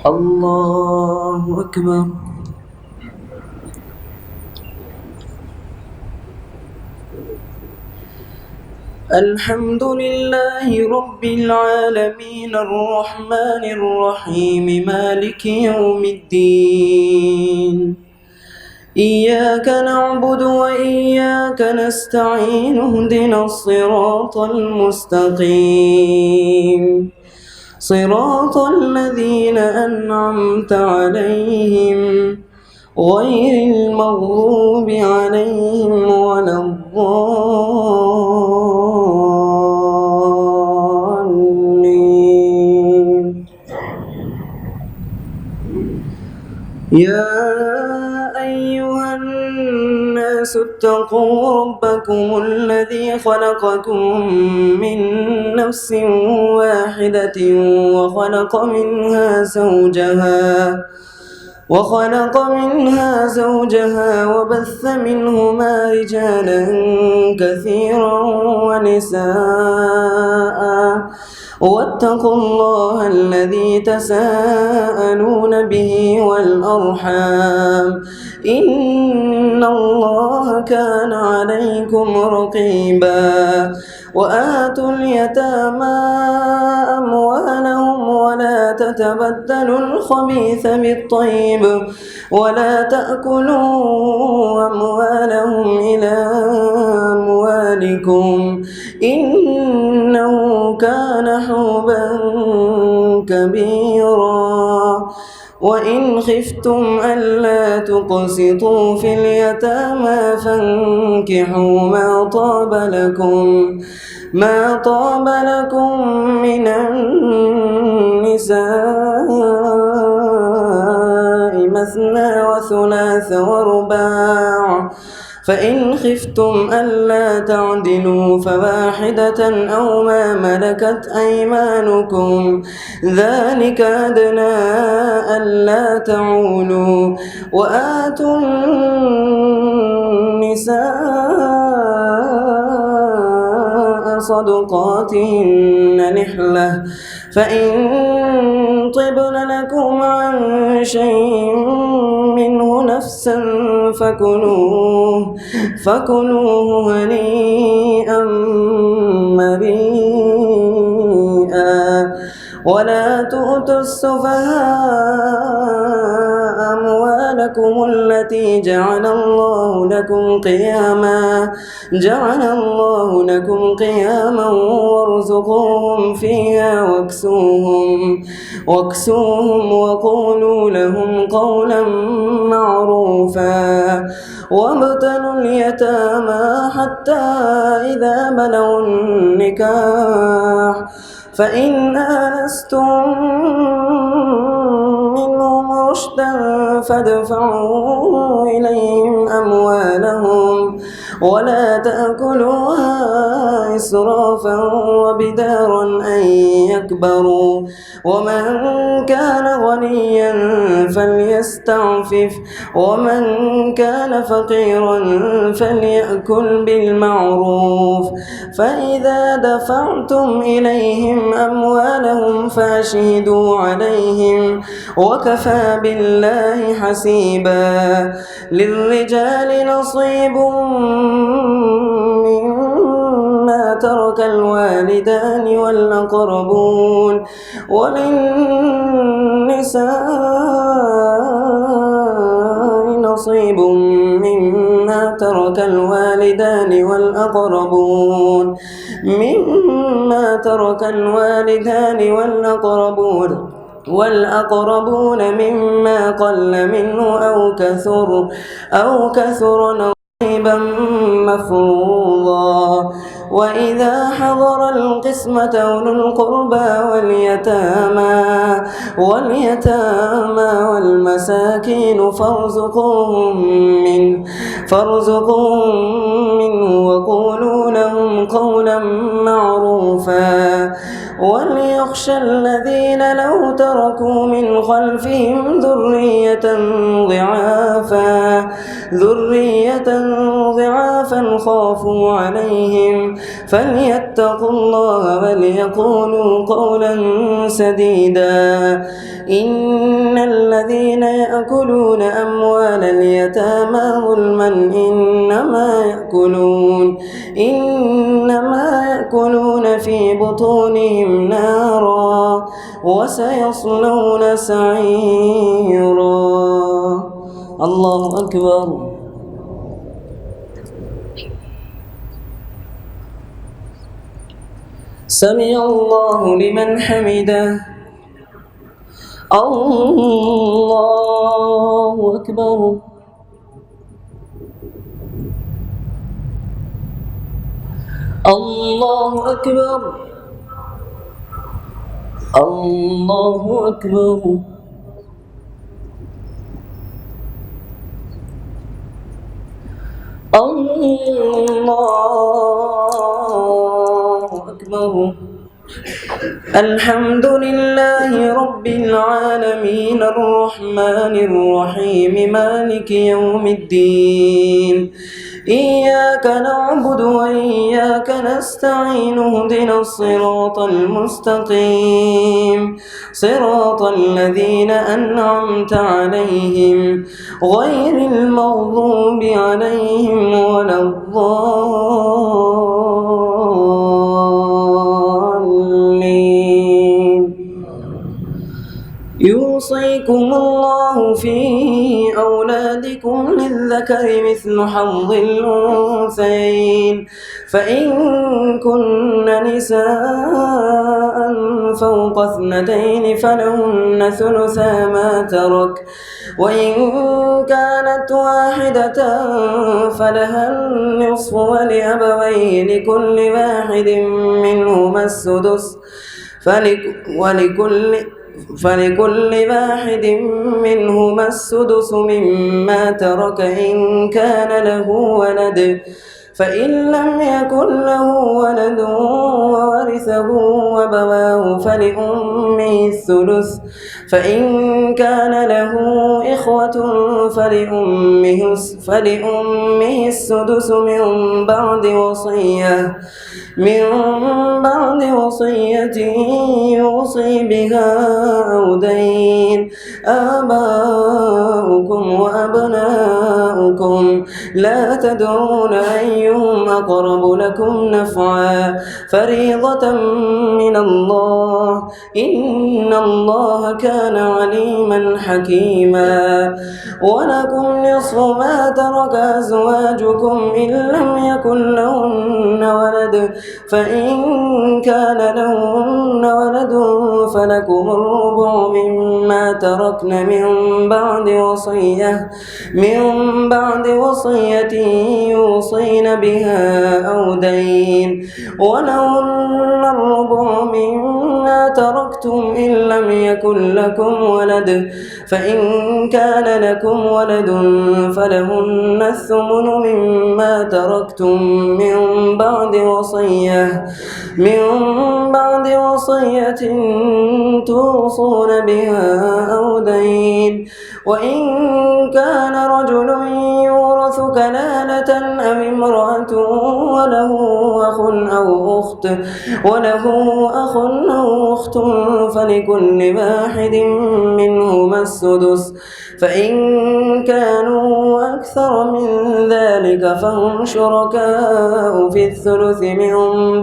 الله أكبر. الحمد لله رب العالمين الرحمن الرحيم مالك يوم الدين. إياك نعبد وإياك نستعين اهدنا الصراط المستقيم صراط الذين أنعمت عليهم غير المغضوب عليهم ولا الضالين. يا أيها الناس اتقوا ربكم الذي خلقكم من نفس واحدة وخلق منها زوجها وبث منهما رجالا كثيرا ونساء واتقوا الله الذي تساءلون به والأرحام إن الله كان عليكم رقيبا. وآتوا اليتامى أموالهم ولا تتبدلوا الخبيث بالطيب ولا تأكلوا أموالهم إلى أموالكم إنه كان حوبا كبيرا. وإن خفتم ألا تقسطوا في اليتامى فانكحوا ما طاب لكم من النساء مثنى وثلاث ورباع، فإن خفتم ألا تعدلوا فواحدة أو ما ملكت أيمانكم ذلك أدنى ألا تعولوا. وآتوا النساء صدقاتهن نحلة، فإن طبن لكم عن شيء منه نفسا فكلوه هنيئا مريئا. ولا تؤتوا السفهاء أموالكم التي جعل الله لكم قياما وارزقوهم فيها واكسوهم وقولوا لهم قولا معروفا. وابتلوا اليتامى حتى إذا بلغوا النكاح فإن آنستم منهم رشدا فادفعوا إليهم أموالهم ولا تأكلوها إسرافا وبدارا أن يكبروا. ومن كان غنيا فليستعفف ومن كان فقيرا فليأكل بالمعروف. فإذا دفعتم إليهم أموالهم فأشهدوا عليهم وكفى بالله حسيبا. للرجال نصيب مما ترك الوالدان والأقربون وللنساء نصيب مما ترك الوالدان والأقربون مما قل منه أو كثر نصيبا مفروضا. وإذا حضر القسمة أولو القربى واليتامى والمساكين فارزقوهم منه وقولوا لهم قولا معروفا. وليخشى الذين لو تركوا من خلفهم ذرية ضعافا ضعافا خافوا عليهم فليتقوا الله وليقولوا قولا سديدا. إن الذين يأكلون أموال اليتامى ظلما إنما يأكلون في بطونهم نارا وسيصلون سعيرا. الله أكبر. سمع الله لمن حمده. الله أكبر. الله أكبر. الله أكبر. الله أكبر. الحمد لله رب العالمين الرحمن الرحيم مالك يوم الدين. إياك نعبد وإياك نستعين اهدنا الصراط المستقيم صراط الذين أنعمت عليهم غير المغضوب عليهم ولا الضالين. يوصيكم الله في أولادكم للذكر مثل حظ الأنثيين فإن كن نساء فوق 2 فلهن ثلثا ما ترك وإن كانت واحدة فلها النصف ولأبويه لكل واحد منهما السدس فلكل واحد منهما السدس مما ترك إن كان له ولد فإن لم يكن له ولد وورثه أبواه فلأمه الثلث فإن كان له إخوة فلأمه السدس من بعد وصية يوصي بها أو دين. آباؤكم وأبناؤكم لا تدرون أيهم أقرب لكم نفعا فريضة من الله إن الله كان عليما حكيما. ولكم نصف ما ترك أزواجكم إن لم يكن لهن ولد فإن كان لهن ولد فلكم الربع مما تركن من بعد وصية يوصين بها أو دين. ولهن الربع مما تركتم إن لم يكن لكم ولد فإن كان لكم ولد فلهن الثمن مما تركتم من بعد وصية توصون بها أو دين. وإن كان رجل يورث كلالة أو امرأة وله أخ أو أخت فلكل واحد منهما السدس فإن كانوا أكثر من ذلك فهم شركاء في الثلث من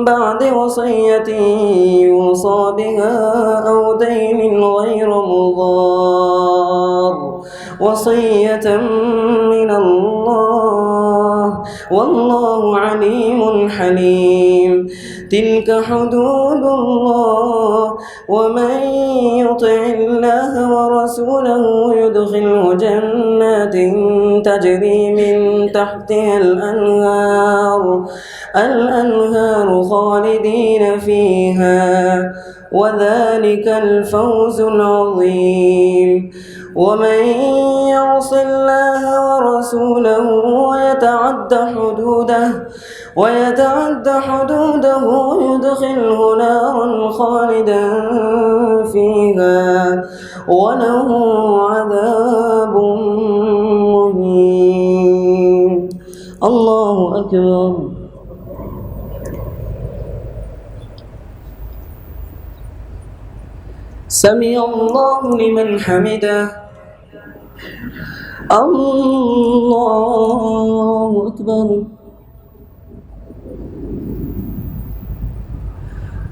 بعد وصية يوصى بها أو دين غير مضار وصية من الله والله عليم حليم. تلك حدود الله ومن يطع الله ورسوله يدخله جنات تجري من تحتها الأنهار خالدين فيها وذلك الفوز العظيم. ومن يعص الله ورسوله ويتعد حدوده يدخله نارا خالدا فيها وله عذاب مهين. أكبر. سمع الله لمن حمده. الله أكبر.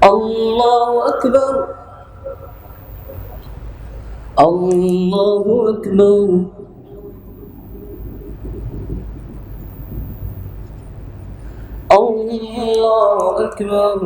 الله أكبر. الله أكبر. الله أكبر.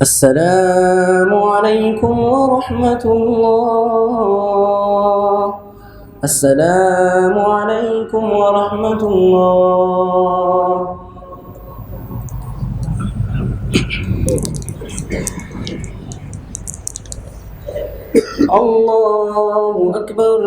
السلام عليكم ورحمة الله. السلام عليكم ورحمة الله. الله أكبر.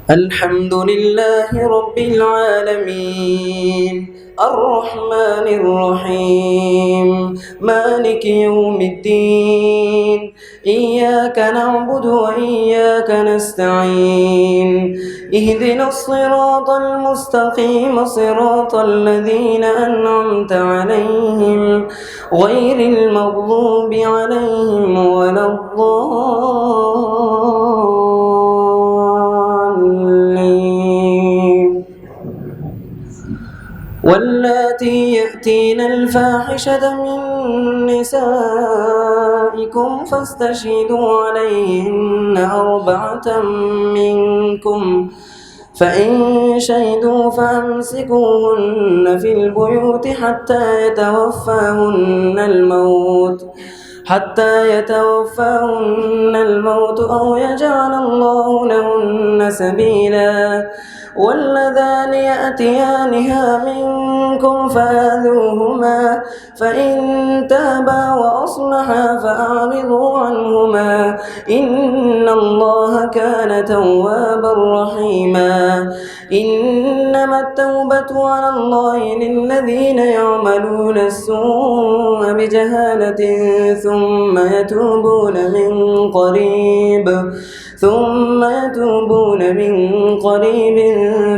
الحمد لله رب العالمين الرحمن الرحيم مالك يوم الدين إياك نعبد وإياك نستعين اهدنا الصراط المستقيم صراط الذين أنعمت عليهم غير المغضوب عليهم ولا الضالين. واللاتي يأتين الفاحشة من نسائكم فاستشهدوا عليهن 4 منكم فإن شهدوا فأمسكوهن في البيوت حتى يتوفاهن الموت أو يجعل الله لهن سبيلا. واللذان يأتيانها منكم فآذوهما فإن تابا وأصلحا فأعرضوا عنهما إن الله كان توابا رحيما. إنما التوبة على الله للذين يعملون السوء بجهالة ثم يتوبون من قريب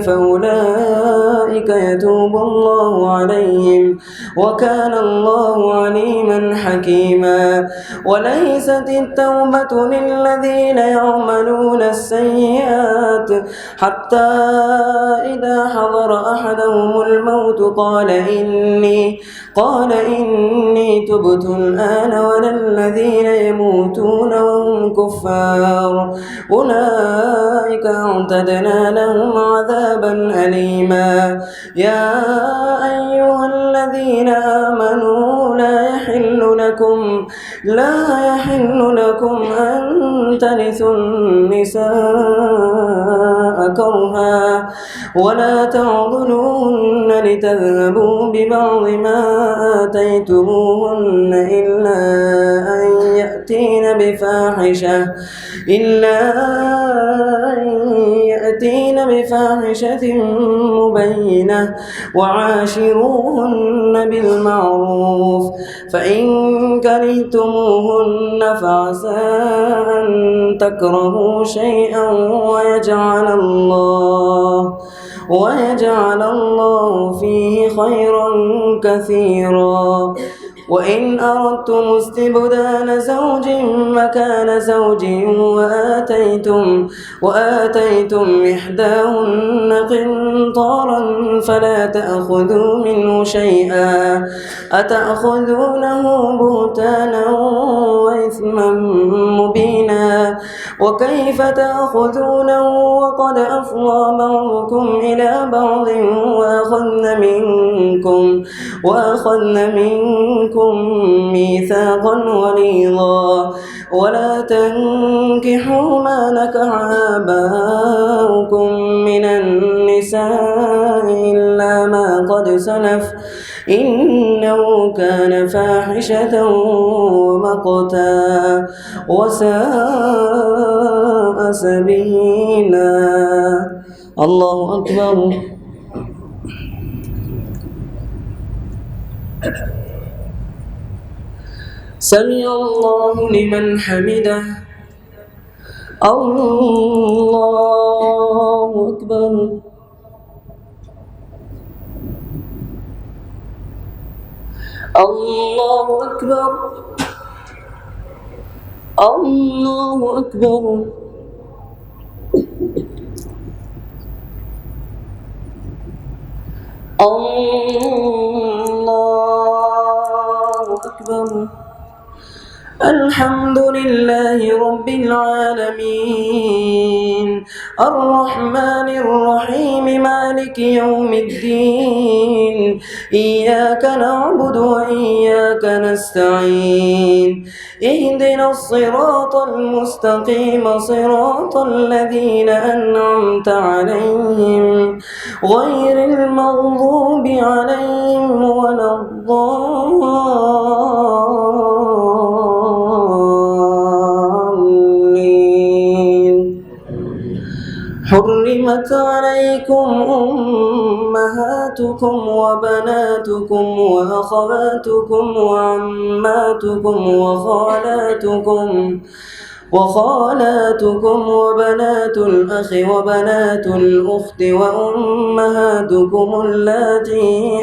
فأولئك يتوب الله عليهم وكان الله عليما حكيما. وليست التوبة للذين يعملون السيئات حتى إذا حضر أحدهم الموت قال إني تبت الآن ولا الذين يموتون وهم كفار أولئك أعتدنا لهم عذابا أليما. يا أيها الذين آمنوا لا يحل لكم أن ترثوا النساء كرها ولا تعضلوهن لتذهبوا ببعض ما آتيتموهن إلا أن يأتين بفاحشة مبينة وعاشروهن بالمعروف فإن كرهتموهن فعسى أن تكرهوا شيئا ويجعل الله فيه خيرا كثيرا. وإن أردتم استبدال زوج مكان زوج وآتيتم إحداهن قنطارا فلا تأخذوا منه شيئا أتأخذونه بهتانا وإثما مبينا. وكيف تأخذونه وقد أفضى بعضكم إلى بعض وأخذن منكم ميثاقا غليظا. ولا تنكحوا ما نكح آباؤكم من النساء النساء إلا ما قد سلف إنه كان فاحشة ومقتا وساء سبيلا. الله أكبر. سمع الله لمن حمده. الله أكبر. الله أكبر. الله أكبر. الله أكبر. الحمد لله رب العالمين الرحمن الرحيم مالك يوم الدين إياك نعبد وإياك نستعين اهدنا الصراط المستقيم صراط الذين أنعمت عليهم غير المغضوب عليهم ولا الضالين. حرمت عليكم أمهاتكم وبناتكم وأخواتكم وعماتكم وخالاتكم وبنات الأخ وبنات الأخت وأمهاتكم اللاتي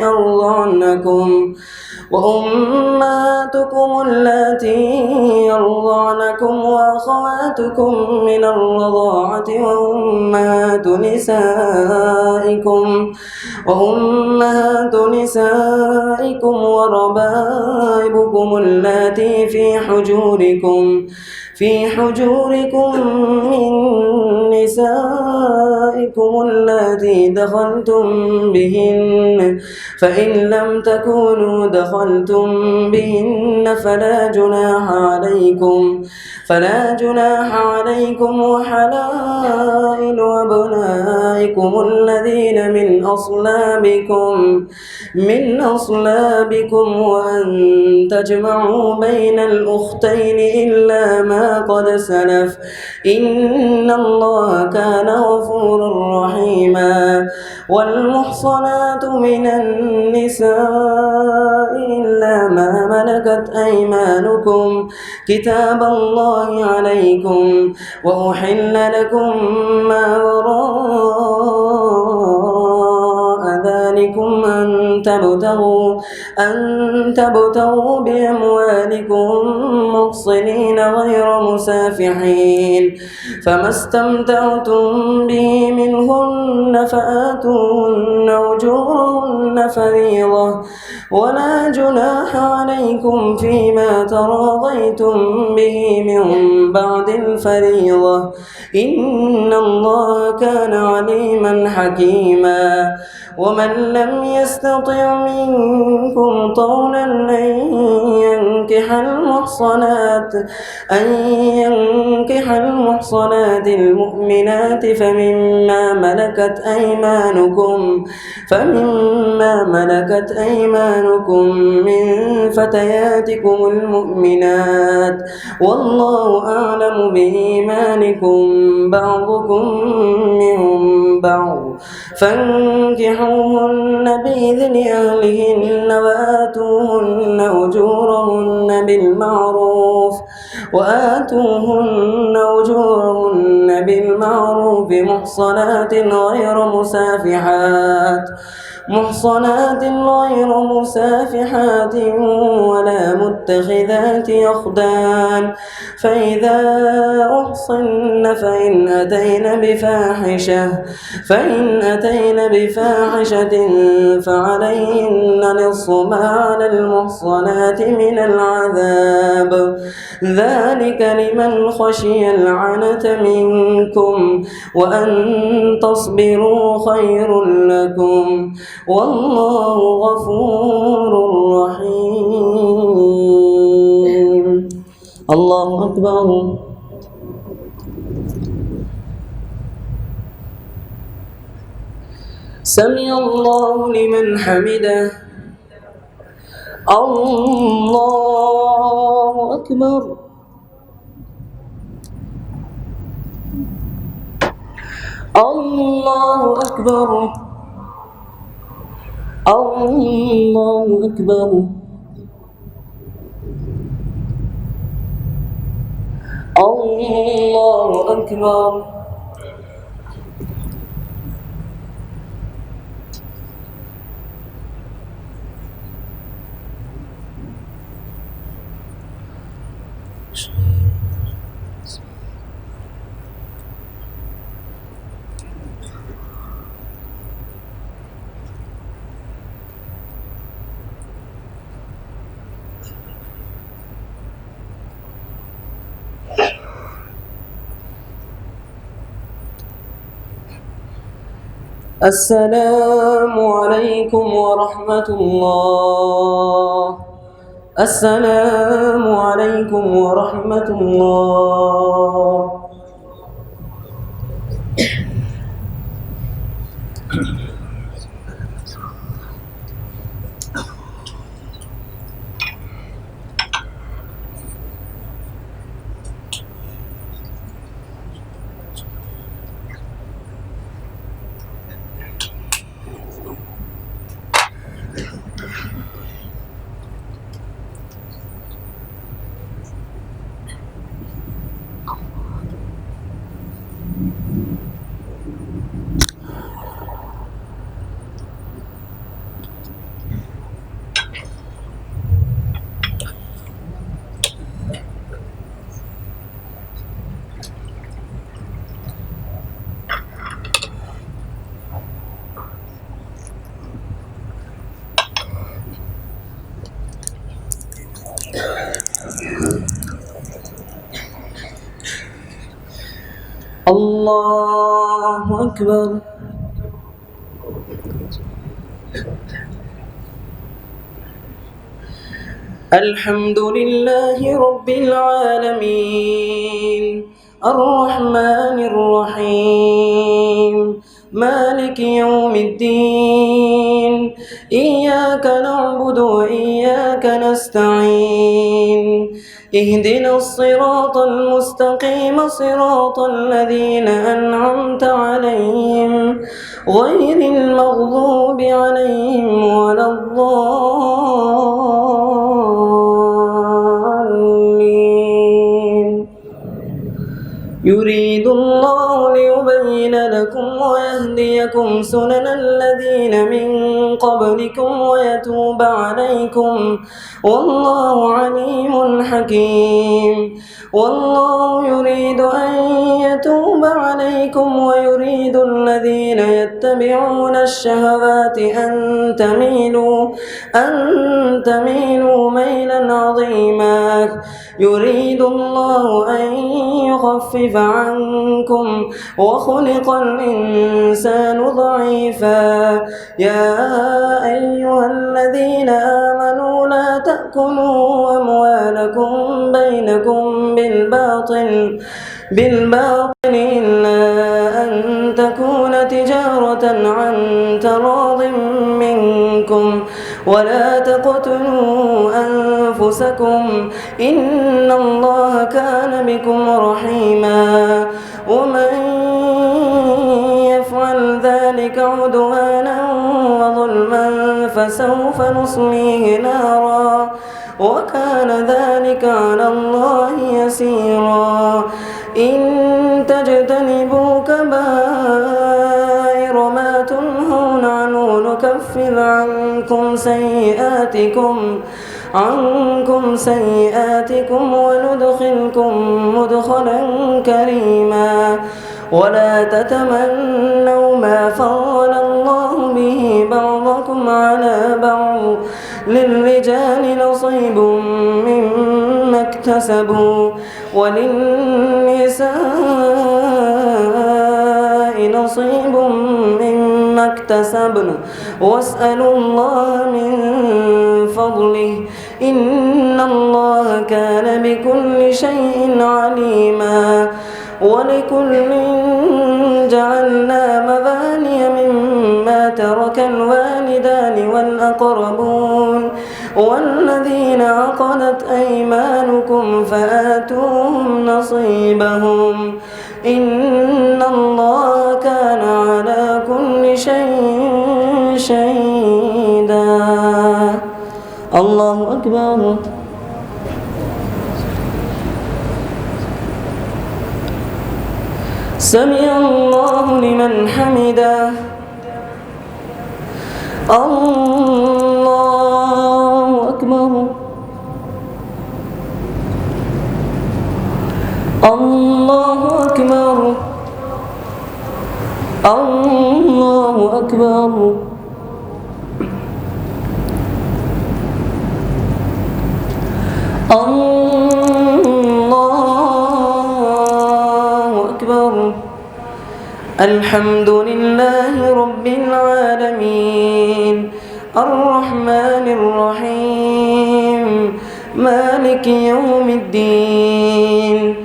يرضعنكم وأخواتكم من الرضاعة وأمهات نسائكم وربائبكم اللاتي في حجوركم من نسائكم اللاتي دخلتم بهن فإن لم تكونوا دخلتم بهن فلا جناح عليكم وحلائل أبنائكم الذين من أصلابكم وأن تجمعوا بين الأختين إلا ما قد سلف إن الله كان غفورا رحيما. والمحصنات من النساء إلا ما ملكت أيمانكم كتاب الله عليكم وأحل لكم ما وراء ذلكم أن تبتغوا بأموالكم محصنين غير مسافحين فما استمتعتم به منهن فآتوهن أجورهن فريضة ولا جناح عليكم فيما تراضيتم به من بعد الفريضة إن الله كان عليما حكيما. ومن لم يستطع منكم طولا أن ينكح المحصنات المؤمنات فمما ملكت أيمانكم من فتياتكم المؤمنات والله أعلم بإيمانكم بعضكم من بعض فانكحوهن بإذن أهلهن وآتوهن أجورهن بالمعروف محصنات غير مسافحات ولا متخذات أخدان فإذا أحصن فإن أتين بفاحشة فعليهن نصف ما على المحصنات من العذاب ذلك لمن خشي العنة منكم وأن تصبروا خير لكم والله غفور رحيم. الله أكبر. سمع الله لمن حمده. الله أكبر. الله أكبر. الله أكبر. الله أكبر. السلام عليكم ورحمة الله. السلام عليكم ورحمة الله. الله أكبر. الحمد لله رب العالمين الرحمن الرحيم مالك يوم الدين إياك نعبد وإياك نستعين اهدنا الصراط المستقيم صراط الذين أنعمت عليهم غير المغضوب عليهم ولا الضالين. يريد الله ليبين لكم ويهديكم سنن الذين من قبلكم ويتوب عليكم والله عليم حكيم. والله يريد أن يتوب عليكم ويريد الذين يتبعون الشهوات أن تميلوا ميلا عظيما. يريد الله أن يخفف عنكم وخلق الإنسان ضعيفا. يا أيها الذين آمنوا لا تأكلوا أموالكم بينكم بالباطل إلا أن تكون تجارة عن تراض منكم ولا تقتلوا أنفسكم إن الله كان بكم رحيما. ومن يفعل ذلك عدوانا وظلما فسوف نصليه نارا وكان ذلك على الله يسيرا. إن تجتنبوا كبائر ما تنهون عنه نكفر عنكم سيئاتكم وندخلكم مدخلا كريما. ولا تتمنوا ما فضل الله به بعضكم على بعض للرجال نصيب مما اكتسبوا وللنساء نصيب مما اكتسبن واسألوا الله من فضله إن الله كان بكل شيء عليما. ولكل جعلنا مباني مما ترك الوالدان والأقربون والذين عقدت أيمانكم فآتوهم نصيبهم إن الله كان على كل شيء شهيدا. الله أكبر. سمع الله لمن حمده. الله أكبر. الله أكبر. الله أكبر. الله أكبر. الحمد لله رب العالمين الرحمن الرحيم مالك يوم الدين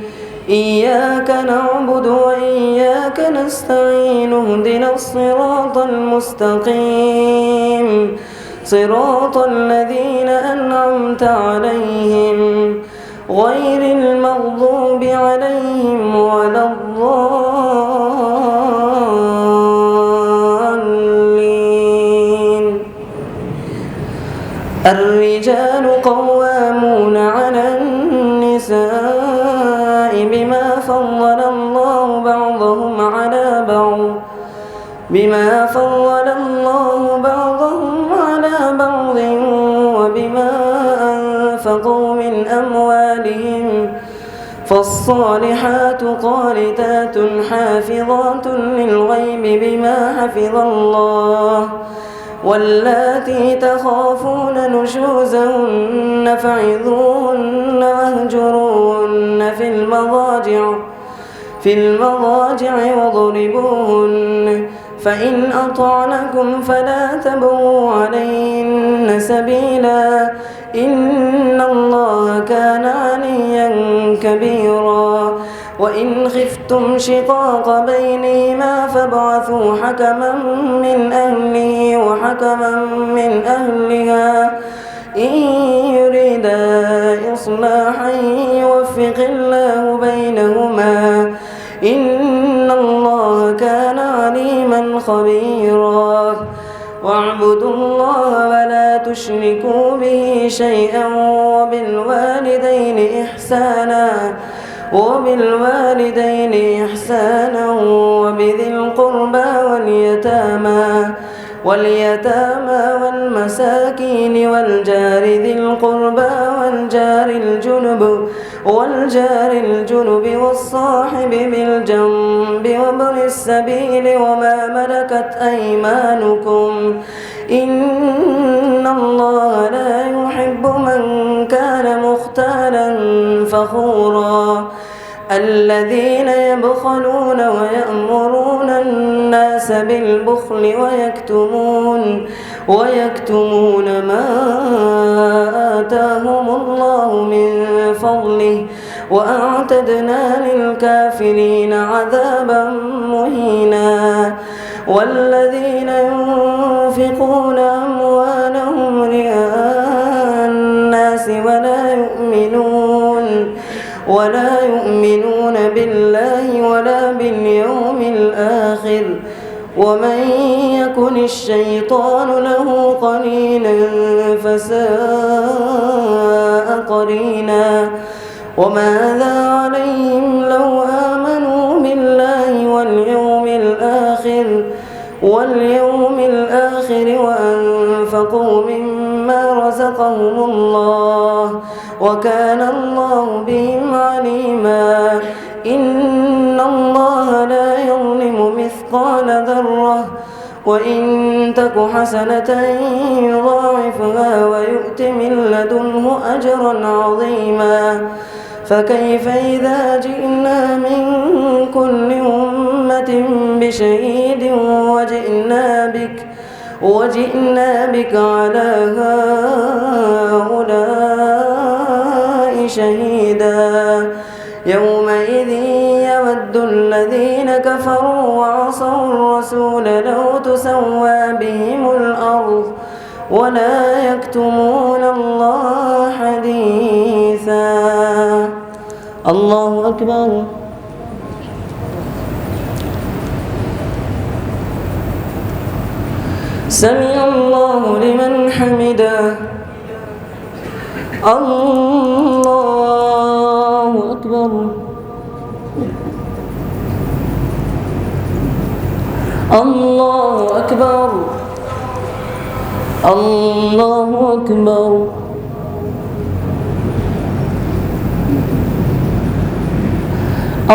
إياك نعبد وإياك نستعين اهدنا الصراط المستقيم صراط الذين أنعمت عليهم غير المغضوب عليهم ولا الضالين. الرجال قوامون على النساء بما فضل الله بعضهم على بعض وبما أنفقوا من أموالهم فالصالحات قانتات حافظات للغيب بما حفظ الله واللاتي تخافون نشوزهن فعظوهن واهجروهن في المضاجع واضربوهن فإن أطعنكم فلا تبغوا عليهن سبيلا إن الله كان عليا كبيرا. وإن خفتم شقاق بينهما فابعثوا حكما من أهله وحكما من أهلها إن يريدا إصلاحا يوفق الله بينهما إن الله كان عليما خبيرا. واعبدوا الله ولا تشركوا به شيئا وبالوالدين إحسانا وبذي القربى واليتامى والمساكين والجار ذي القربى والجار الجنب والصاحب بالجنب وابن السبيل وما ملكت أيمانكم إن الله لا يحب من كان مختالا فخورا. الذين يبخلون ويأمرون الناس بالبخل ويكتمون ما آتاهم الله من فضله وأعتدنا للكافرين عذابا مهينا. والذين ينفقون أموالهم رئاء الناس ولا يؤمنون بالله ولا باليوم الآخر ومن يكن الشيطان له قرينا فساء قرينا. وماذا عليهم لو آمنوا بالله واليوم الآخر وأنفقوا مما رزقهم الله وكان الله بهم عليما. إن الله لا يظلم مثقال ذرة وإن تك حسنة يضاعفها ويؤت من لدنه أجرا عظيما. فكيف إذا جئنا من كل أمة بشهيد وجئنا بك على هؤلاء شهيدا. يومئذ يود يود الذين كفروا وعصوا الرسول لو تسوى بهم الأرض ولا يكتمون الله حديثا. الله أكبر. سمع الله لمن حمده. الله أكبر. الله أكبر. الله أكبر.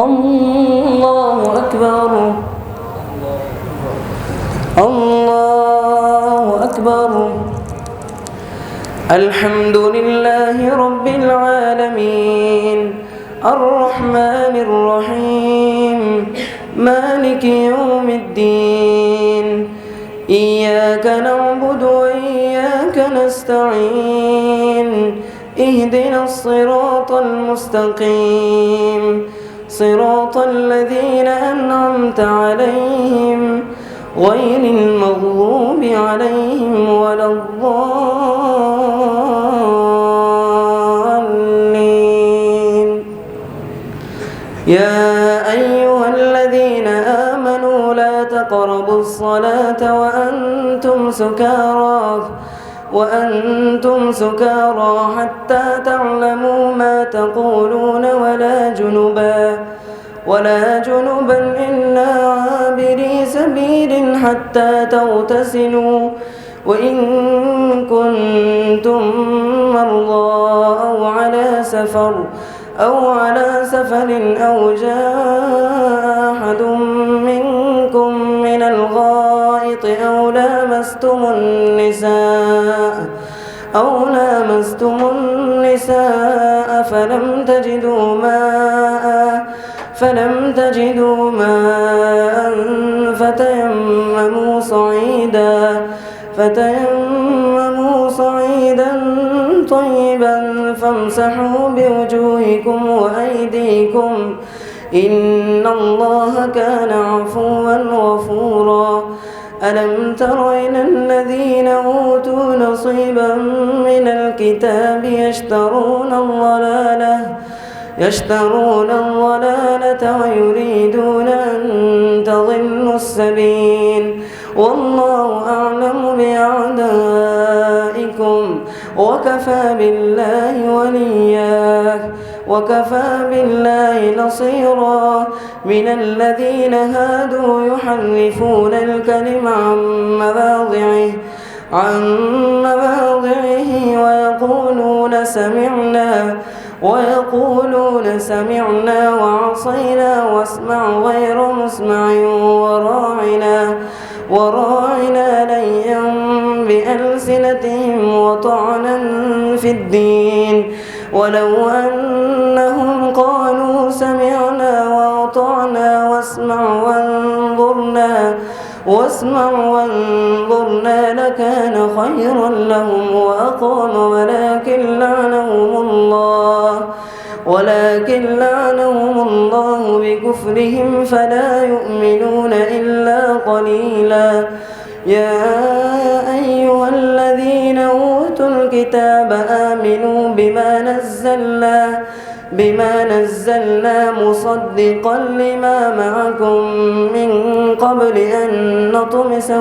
الله أكبر. الله أكبر. الحمد لله رب العالمين الرحمن الرحيم مالك يوم الدين إياك نعبد وإياك نستعين اهدنا الصراط المستقيم صراط الذين أنعمت عليهم غير المغضوب عليهم ولا الضالين. يا أيها الذين آمنوا لا تقربوا الصلاة وأنتم سكارى حتى تعلموا ما تقولون ولا جنبا إلا عابري سبيل حتى تغتسلوا وإن كنتم مرضى أو على سفر أو جاء أحد منكم من الغائط أو لامستم النساء فلم تجدوا ماء فتيمموا صعيدا طيبا فامسحوا بوجوهكم وأيديكم إن الله كان عفوا غفورا. ألم تر إلى الذين أوتوا نصيبا من الكتاب يشترون الضلالة ويريدون أن تضلوا السبيل والله أعلم بأعدائكم وكفى بالله وليا وكفى بالله نصيرا. من الذين هادوا يحرفون الكلم عن مواضعه ويقولون سمعنا وعصينا واسمع غير مسمع وراعنا ليا بألسنتهم وطعنا في الدين ولو أنهم قالوا سمعنا وأطعنا واسمع وانظرنا لكان خيرا لهم وأقوم ولكن لعنهم الله بكفرهم فلا يؤمنون إلا قليلا. يا أيها الذين أوتوا الكتاب آمنوا بما نزلنا مصدقا لما معكم من قبل أن نطمس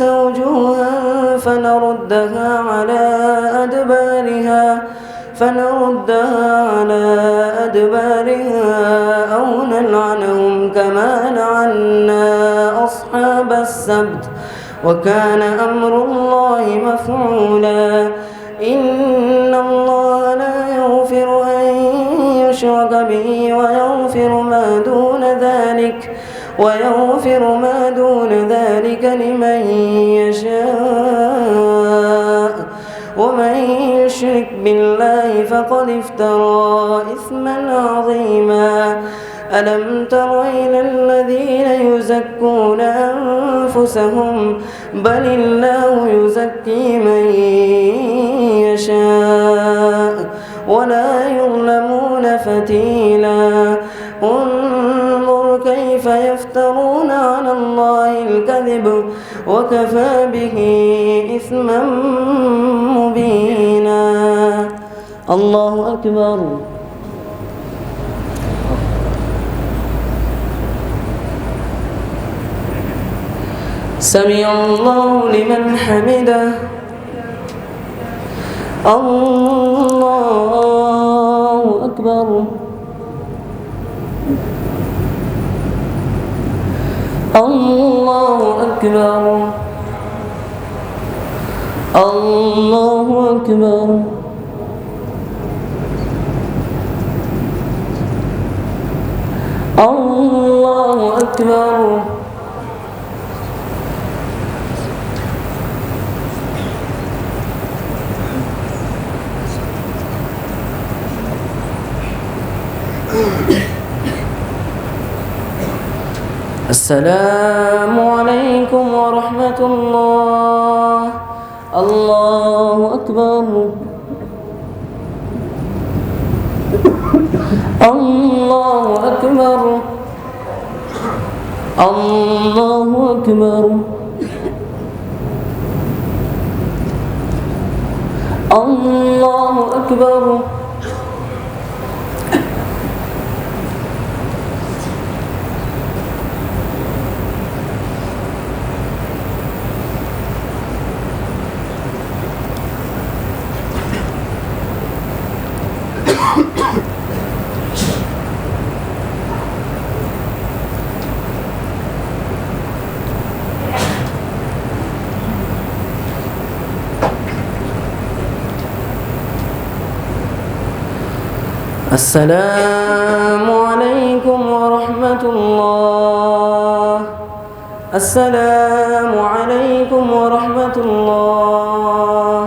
وجوها فنردها على أدبارها أو نلعنهم كما لعنا أصحاب السبت وكان أمر الله مفعولا. إن الله لا يغفر أن يشرك به ويغفر ما دون ذلك لمن يشاء ومن يشرك بالله فقد افترى إثما عظيما. ألم تر إلى الذين يزكون أنفسهم بل الله يزكي من يشاء ولا يظلمون فتيلا. انظر كيف يفترون على الله الكذب وكفى به إثما مبينا. الله أكبر. سمع الله لمن حمده. الله أكبر. الله أكبر. الله أكبر. الله أكبر. السلام عليكم ورحمة الله. الله أكبر. الله أكبر. الله أكبر. الله أكبر. السلام عليكم ورحمة الله. السلام عليكم ورحمة الله.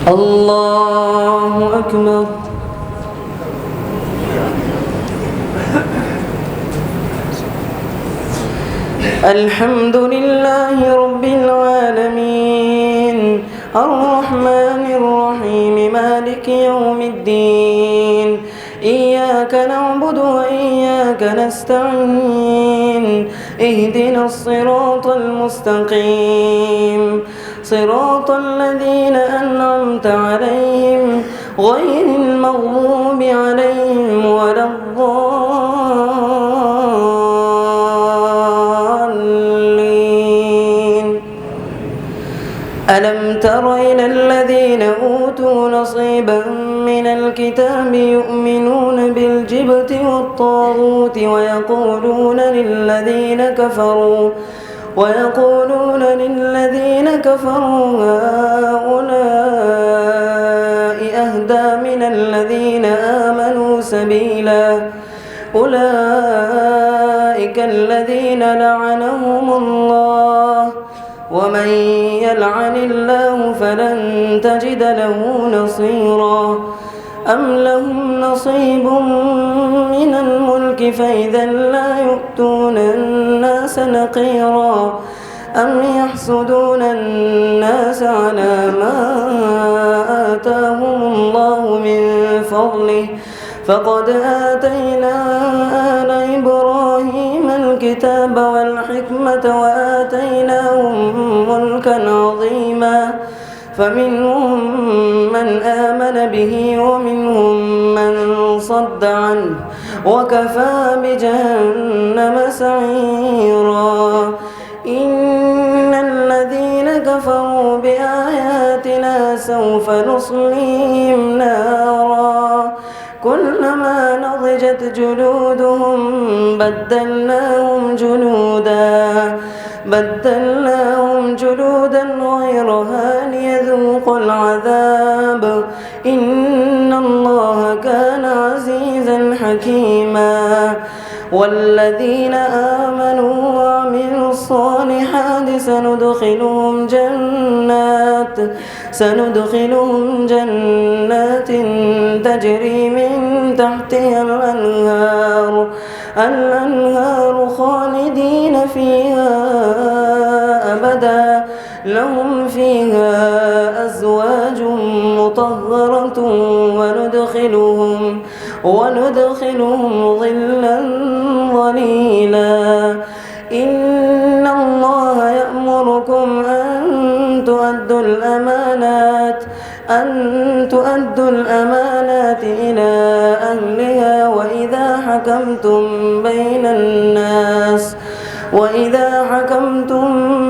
الله أكبر. الحمد لله رب العالمين الرحمن الرحيم مالك يوم الدين. إياك نعبد وإياك نستعين. اهدنا الصراط المستقيم صراط الذين أنعمت عليهم غير المغضوب عليهم ولا الضالين. ألم تر إلى الذين أوتوا نصيبا من الكتاب يؤمنون بالجبت والطاغوت ويقولون للذين كفروا هؤلاء أهدى من الذين آمنوا سبيلا. أولئك الذين لعنهم الله ومن يلعن الله فلن تجد له نصيرا. أم لهم نصيب من الملك فإذا لا يؤتون الناس نقيرا. أم يحسدون الناس على ما آتاهم الله من فضله فقد آتينا آل إبراهيم الكتاب والحكمة وآتيناهم ملكا عظيما. فمنهم من آمن به ومنهم من صد عنه وكفى بجهنم سعيرا. إن الذين كفروا بآياتنا سوف نصليهم نارا كلما نضجت نضجت جلودهم بدلناهم جلودا غيرها ليذوقوا العذاب إن الله كان عزيزا حكيما. والذين آمنوا وعملوا الصالحات سندخلهم جنات تجري من تحتها الأنهار خالدين فيها أبدا لهم فيها أزواج مطهرة وندخلهم ظلا ظليلا. إن الله يأمركم أن تؤدوا الأمانات إلى أهلها وإذا حكمتم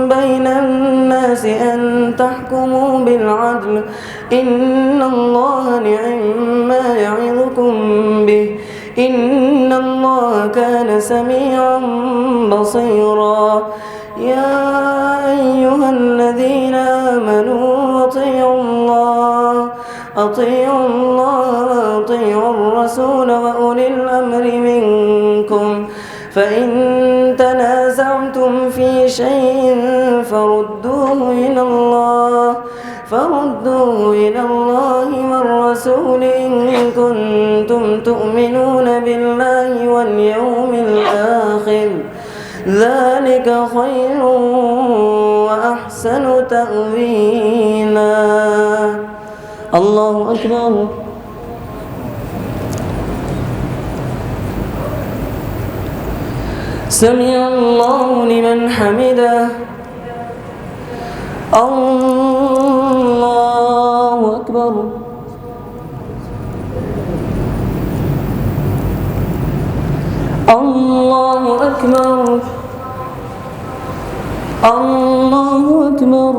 بين الناس أن تحكموا بالعدل إن الله نعم ما يعظكم به إن الله كان سميعا بصيرا. يا أيها الذين آمنوا أطيعوا الله وأطيعوا الرسول وأولي الأمر منكم فإن تنازعتم في شيء فردوه إلى الله والرسول إن كنتم تؤمنون بالله واليوم الآخر ذلك خير وأحسن تأويلا. الله أكبر. سمع الله لمن حمده. الله أكبر. الله أكبر. الله أكبر.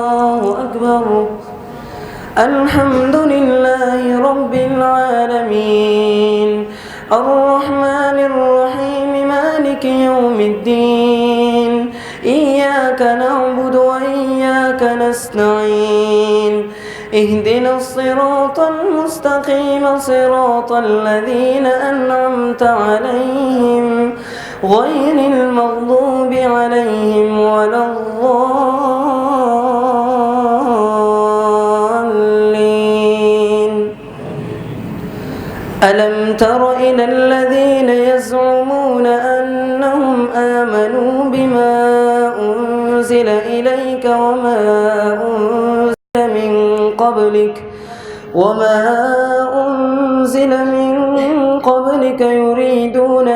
الله أكبر. الحمد لله رب العالمين الرحمن الرحيم مالك يوم الدين إياك نعبد وإياك نستعين اهدنا الصراط المستقيم صراط الذين أنعمت عليهم غير المغضوب عليهم ولا الضالين. ألم تر إلى الذين يزعمون أنهم آمنوا بما أنزل إليك وما أنزل من قبلك يريدون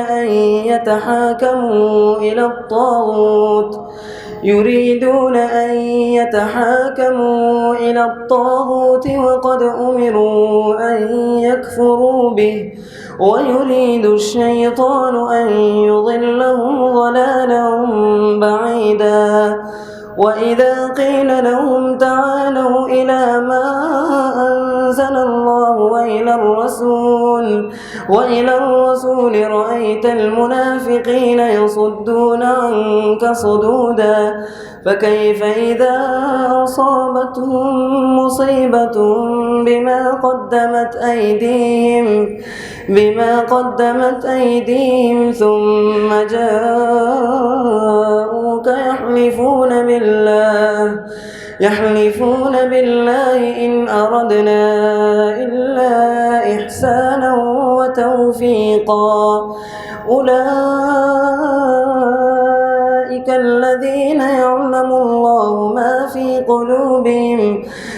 أن يتحاكموا إلى الطاغوت وقد أمروا أن يكفروا به ويريد الشيطان أن يضلهم ضلالا بعيدا. وإذا قيل لهم تعالوا إلى ما أنزل الله وإلى الرسول رأيت المنافقين يصدون عنك صدودا. فكيف إذا أصابتهم مصيبة بما قدمت أيديهم ثم جاءوك يحلفون بالله إن أردنا إلا إحسانا وتوفيقا. أولئك الذين يعلم الله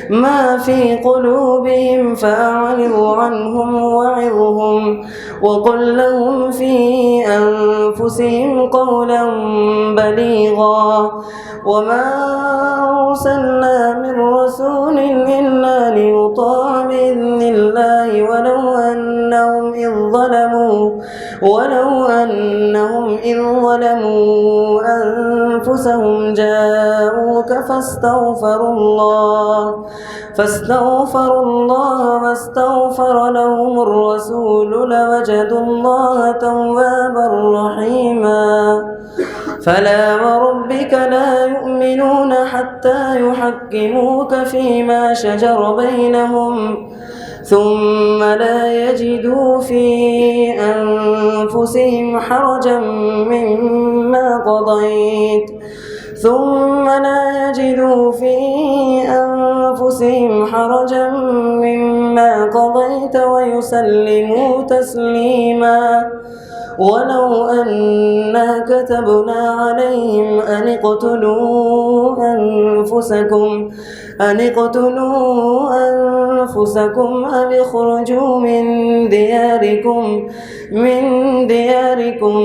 ما في قلوبهم فأعرض عنهم وعظهم وقل لهم في أنفسهم قولا بليغا. وما أرسلنا من رسول إلا ليطاع بإذن الله ولو أنهم إذ ظلموا أنفسهم جاءوك فاستغفروا الله واستغفر لهم الرسول لوجدوا الله توابا رحيما. فلا وربك لا يؤمنون حتى يحكموك فيما شجر بينهم ثم لا يجدوا في أنفسهم حرجا مما قضيت ويسلموا تسليما. ولو أنا كتبنا عليهم أن اقتلوا أنفسكم أو اخرجوا من دياركم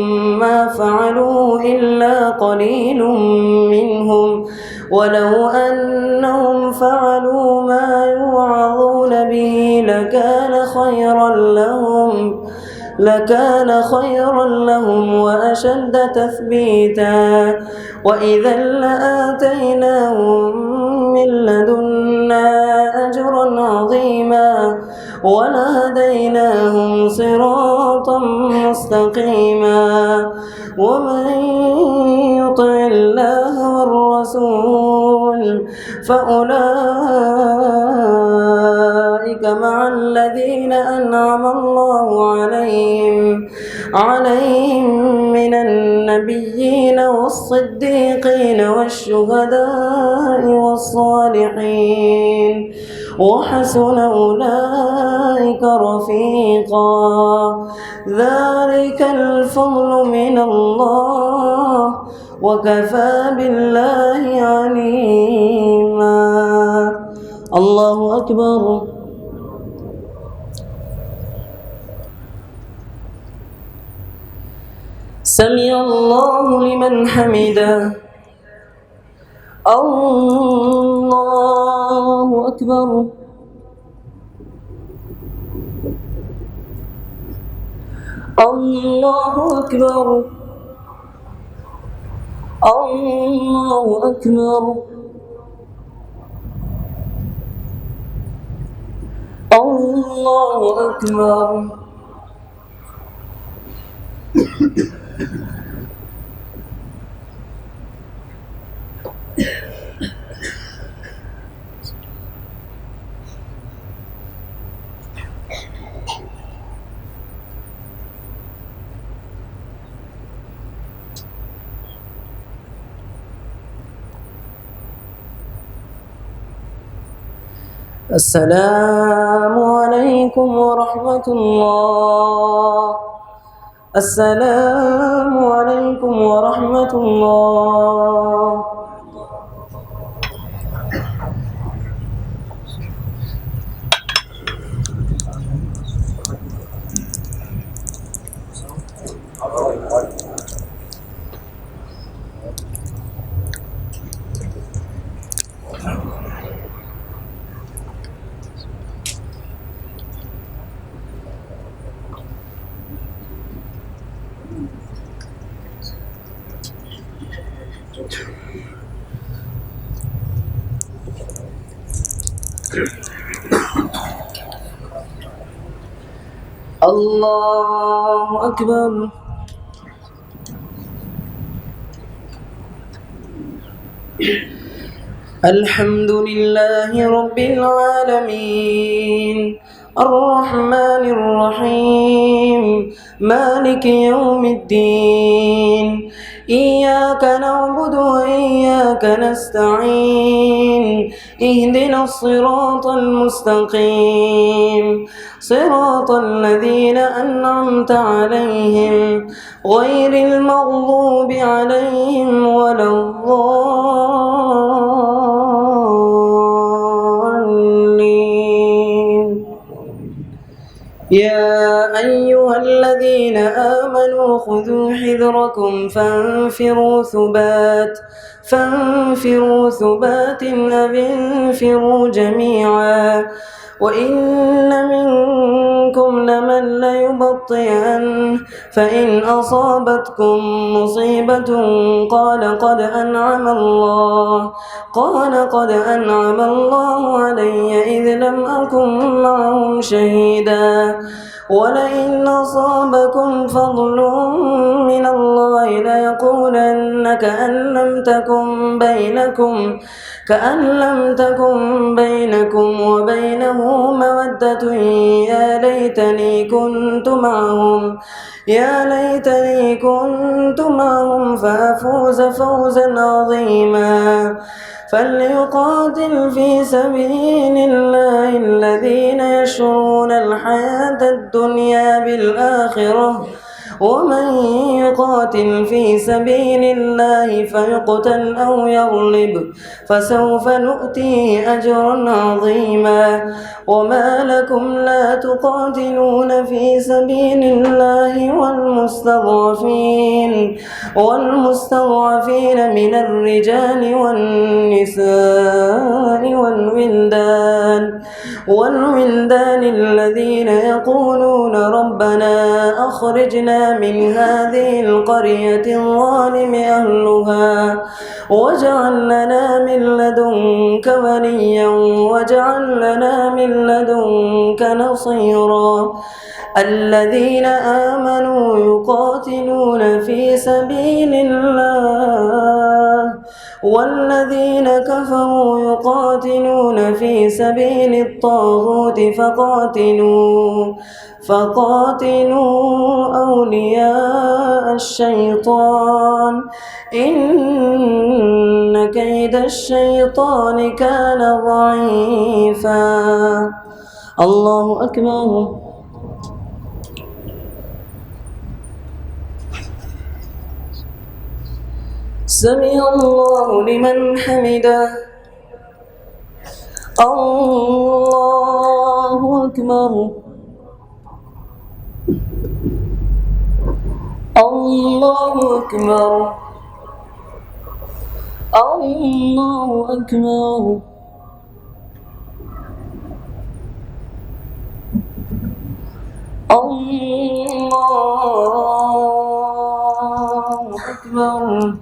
ما فعلوا إلا قليل منهم. ولو أنهم فعلوا ما يوعظون به لكان خيرا لهم وأشد تثبيتا. وإذا لآتيناهم من لدنا أجرا عظيما ولهديناهم صراطا مستقيما. ومن يطع الله والرسول فأولئك مع الذين أنعم الله عليهم من النبيين والصديقين والشهداء والصالحين وحسن أولئك رفيقا. ذلك الفضل من الله وكفى بالله عليما. الله أكبر. سمع الله لمن حمده. الله أكبر. الله أكبر. الله أكبر. الله أكبر. السلام عليكم ورحمة الله. السلام عليكم ورحمة الله. الله أكبر. الحمد لله رب العالمين الرحمن الرحيم مالك يوم الدين. إياك نعبد وإياك نستعين. اهدنا الصراط المستقيم صراط الذين أنعمت عليهم غير المغضوب عليهم ولا الضالين. يا أيها الذين آمنوا خذوا حذركم فانفروا ثبات أو انفروا جميعا وإن منكم لمن ليبطئن فإن أصابتكم مصيبة قال قد أنعم الله علي إذ لم أكن معهم شهيدا ولئن أصابكم فضل من الله ليقولن كأن لم تكن بينكم وبينه مودة يا ليتني كنت معهم فأفوز فوزا عظيما فليقاتل في سبيل الله الذين يشرون الحياة الدنيا بالآخرة ومن يقاتل في سبيل الله فيقتل أو يغلب فسوف نؤتيه أجرا عظيما وما لكم لا تقاتلون في سبيل الله والمستضعفين من الرجال والنساء والولدان الذين يقولون ربنا أخرجنا من هذه القرية الظالم أهلها واجعل لنا من لدنك وليا واجعل لنا من لدنك نصيرا الذين آمنوا يقاتلون في سبيل الله والذين كفروا يقاتلون في سبيل الطاغوت فقاتلوا أولياء الشيطان إن كيد الشيطان كان ضعيفا. الله أكبر. سمع الله لمن حمده. الله أكبر. الله أكبر. الله أكبر. الله أكبر.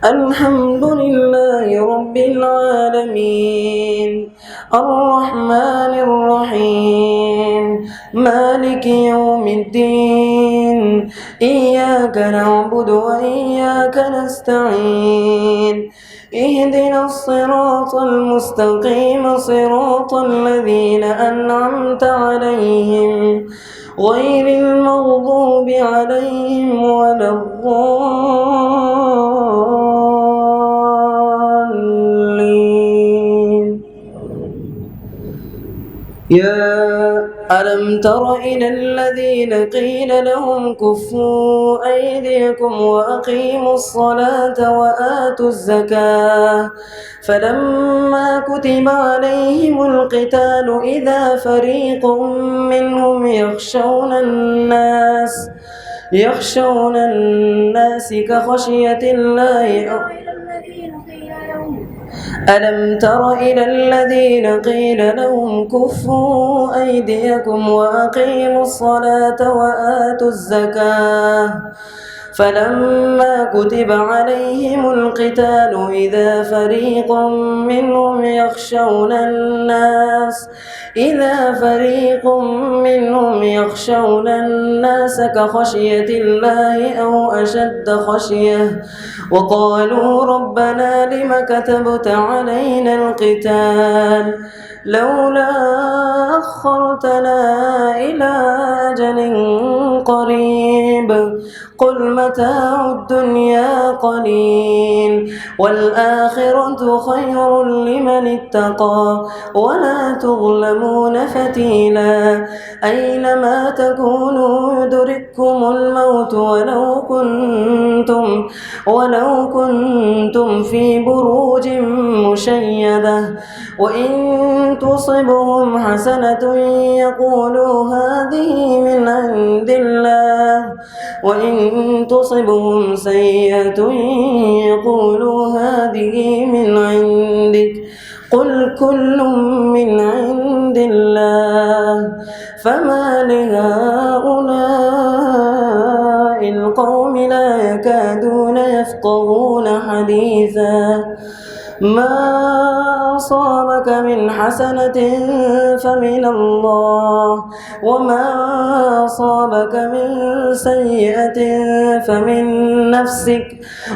الحمد لله رب العالمين الرحمن الرحيم مالك يوم الدين إياك نعبد وإياك نستعين اهدنا الصراط المستقيم صراط الذين أنعمت عليهم غير المغضوب عليهم ولا الضالين. ألم تر إلى الذين قيل لهم كفوا أيديكم وأقيموا الصلاة وآتوا الزكاة فلما كتب عليهم القتال إذا فريق منهم يخشون الناس كخشية الله. ألم تر إلى الذين قيل لهم كفوا أيديكم وأقيموا الصلاة وآتوا الزكاة فلما كتب عليهم القتال إذا فريق منهم يخشون الناس كخشية الله أو أشد خشية وقالوا ربنا لم كتبت علينا القتال لولا أخرتنا إلى أجل قريب قل متاع الدنيا قليل والآخرة خير لمن اتقى ولا تظلمون فتيلا أينما تكونوا يدرككم الموت ولو كنتم في بروج مشيدة وإن تصبهم حسنة يقولوا هذه من عند الله وإن تصبهم سيئة يقولوا هذه من عندك قل كل من عند الله فما لهؤلاء القوم لا يكادون يفقهون حديثا ما أصابك من حسنة فمن الله وما أصابك من سيئة فمن نفسك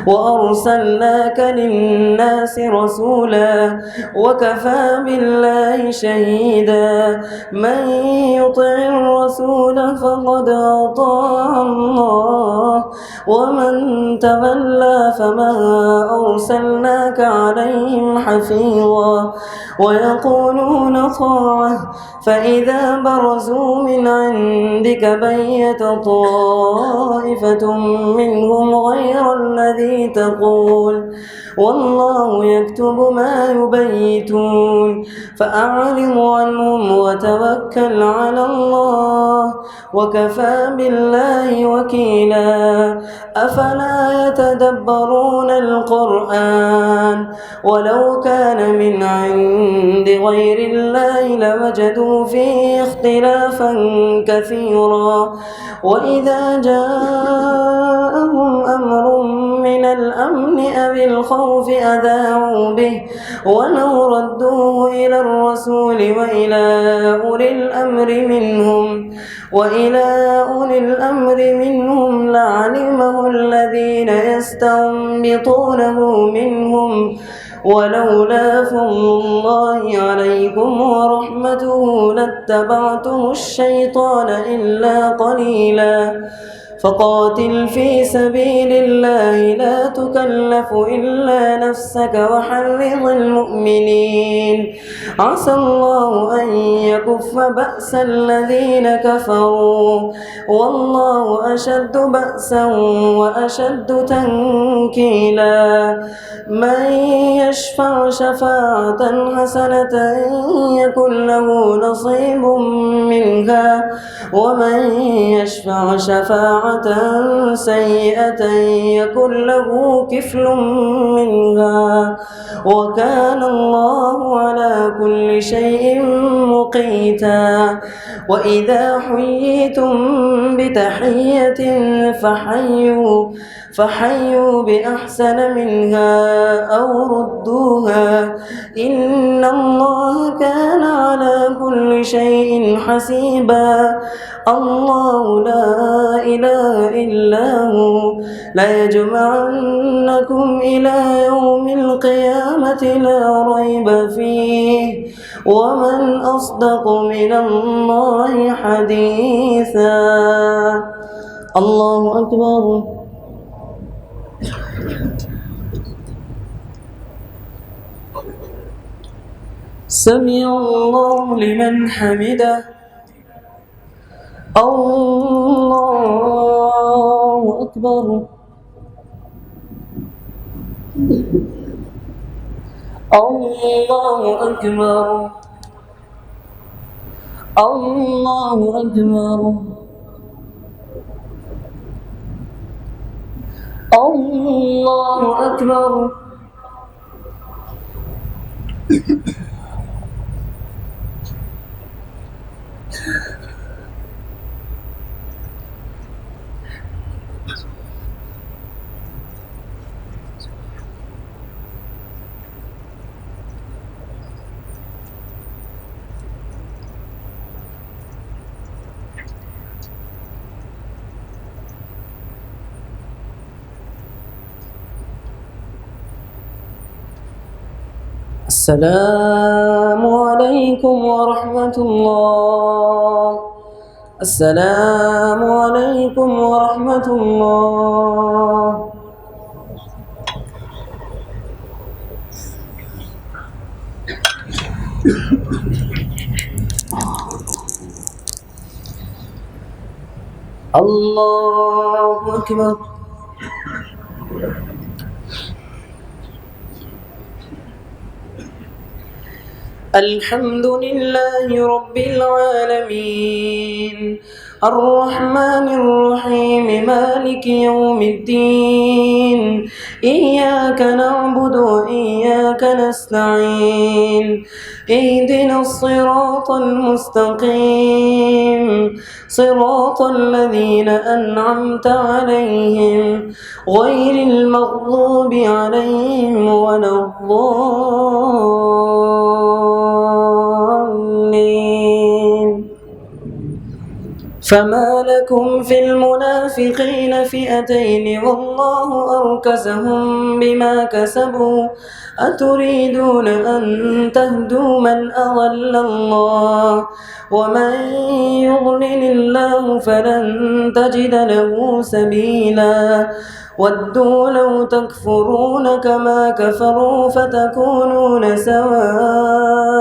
وأرسلناك للناس رسولا وكفى بالله شهيدا من يطع الرسول فقد أطاع الله ومن تولى فما أرسلناك عليهم حفيظا ويقولون طاعة فإذا برزوا من عندك بيت طائفة منهم غير الذي تقول والله يكتب ما يبيتون فأعرض عنهم وتوكل على الله وكفى بالله وكيلا أفلا يتدبرون القرآن ولو كان من عند غير الله لوجدوا فيه اختلافا كثيرا وإذا جاءهم أمر من الأمن أو الخوف أذاعوا به ولو ردوه إلى الرسول وإلى أولي الأمر منهم لعلمه الذين يستنبطونه منهم ولولا فضل الله عليكم ورحمته لاتبعتم الشيطان إلا قليلا فقاتل في سبيل الله لا تكلف إلا نفسك وحرض المؤمنين عسى الله أن يكف بأس الذين كفروا والله أشد بأسا وأشد تنكيلا من يشفع شفاعة حسنة يكن له نصيب منها ومن يشفع شفاعة سيئة يكن له كفل منها وكان الله على كل شيء مقيتا وإذا حييتم بتحية فحيوا بأحسن منها أو ردوها إن الله كان على كل شيء حسيبا الله لا إله إلا هو ليجمعنكم إلى يوم القيامة لا ريب فيه ومن أصدق من الله حديثا الله أكبر سمع الله لمن حمده الله أكبر الله أكبر الله أكبر الله أكبر السلام عليكم ورحمة الله السلام عليكم ورحمة الله الله أكبر الحمد لله رب العالمين الرحمن الرحيم مالك يوم الدين إياك نعبد وإياك نستعين اهدنا الصراط المستقيم صراط الذين أنعمت عليهم غير المغضوب عليهم ولا الضالين. فما لكم في المنافقين فئتين والله أركسهم بما كسبوا أتريدون أن تهدوا من أضل الله ومن يضلل الله فلن تجد له سبيلا ودوا لو تكفرون كما كفروا فتكونون سواء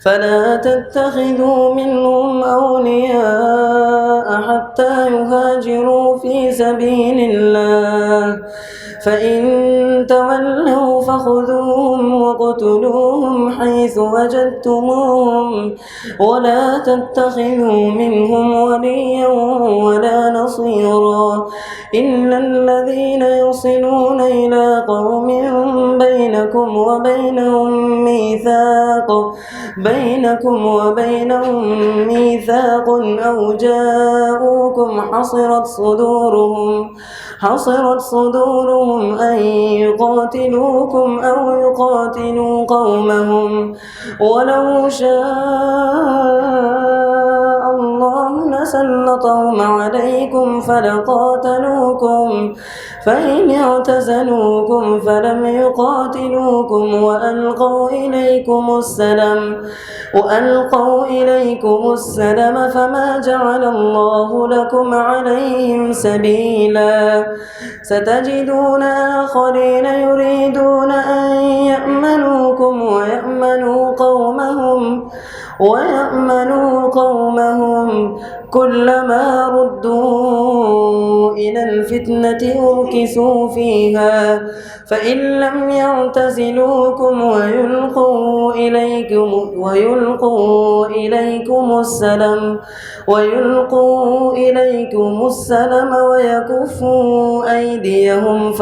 فلا تتخذوا منهم أولياء حتى يهاجروا في سبيل الله فإن تولوا فخذوهم واقتلوهم حيث وجدتموهم ولا تتخذوا منهم وليا ولا نصيرا إلا الذين يصلون إلى قوم بينكم وبينهم ميثاق أو جاءوكم حصرت صدورهم أن يقاتلوكم أو يقاتلوا قومهم ولو شاء الله لسلطهم عليكم فلقاتلوكم فإن اعتزلوكم فلم يقاتلوكم وألقوا إليكم السلم فما جعل الله لكم عليهم سبيلا ستجدون آخرين يريدون أن يأمنوكم ويأمنوا قومهم كلما ردوا إلى الفتنة أركسوا فيها فإن لم يعتزلوكم ويلقوا إليكم السلم ويكفوا أيديهم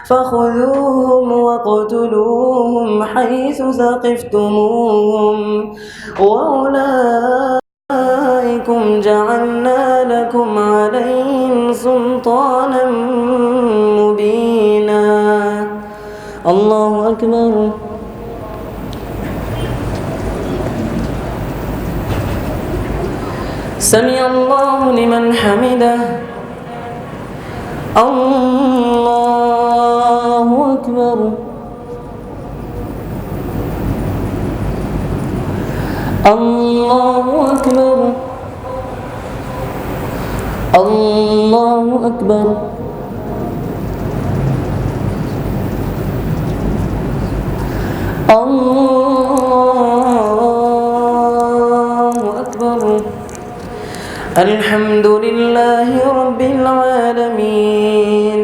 فخذوهم واقتلوهم حيث ثقفتموهم وأولئكم جعلنا لكم عليهم سلطانا مبينا. الله أكبر. سمع الله لمن حمده. الله أكبر. الله أكبر. الله أكبر. الله أكبر. الحمد لله رب العالمين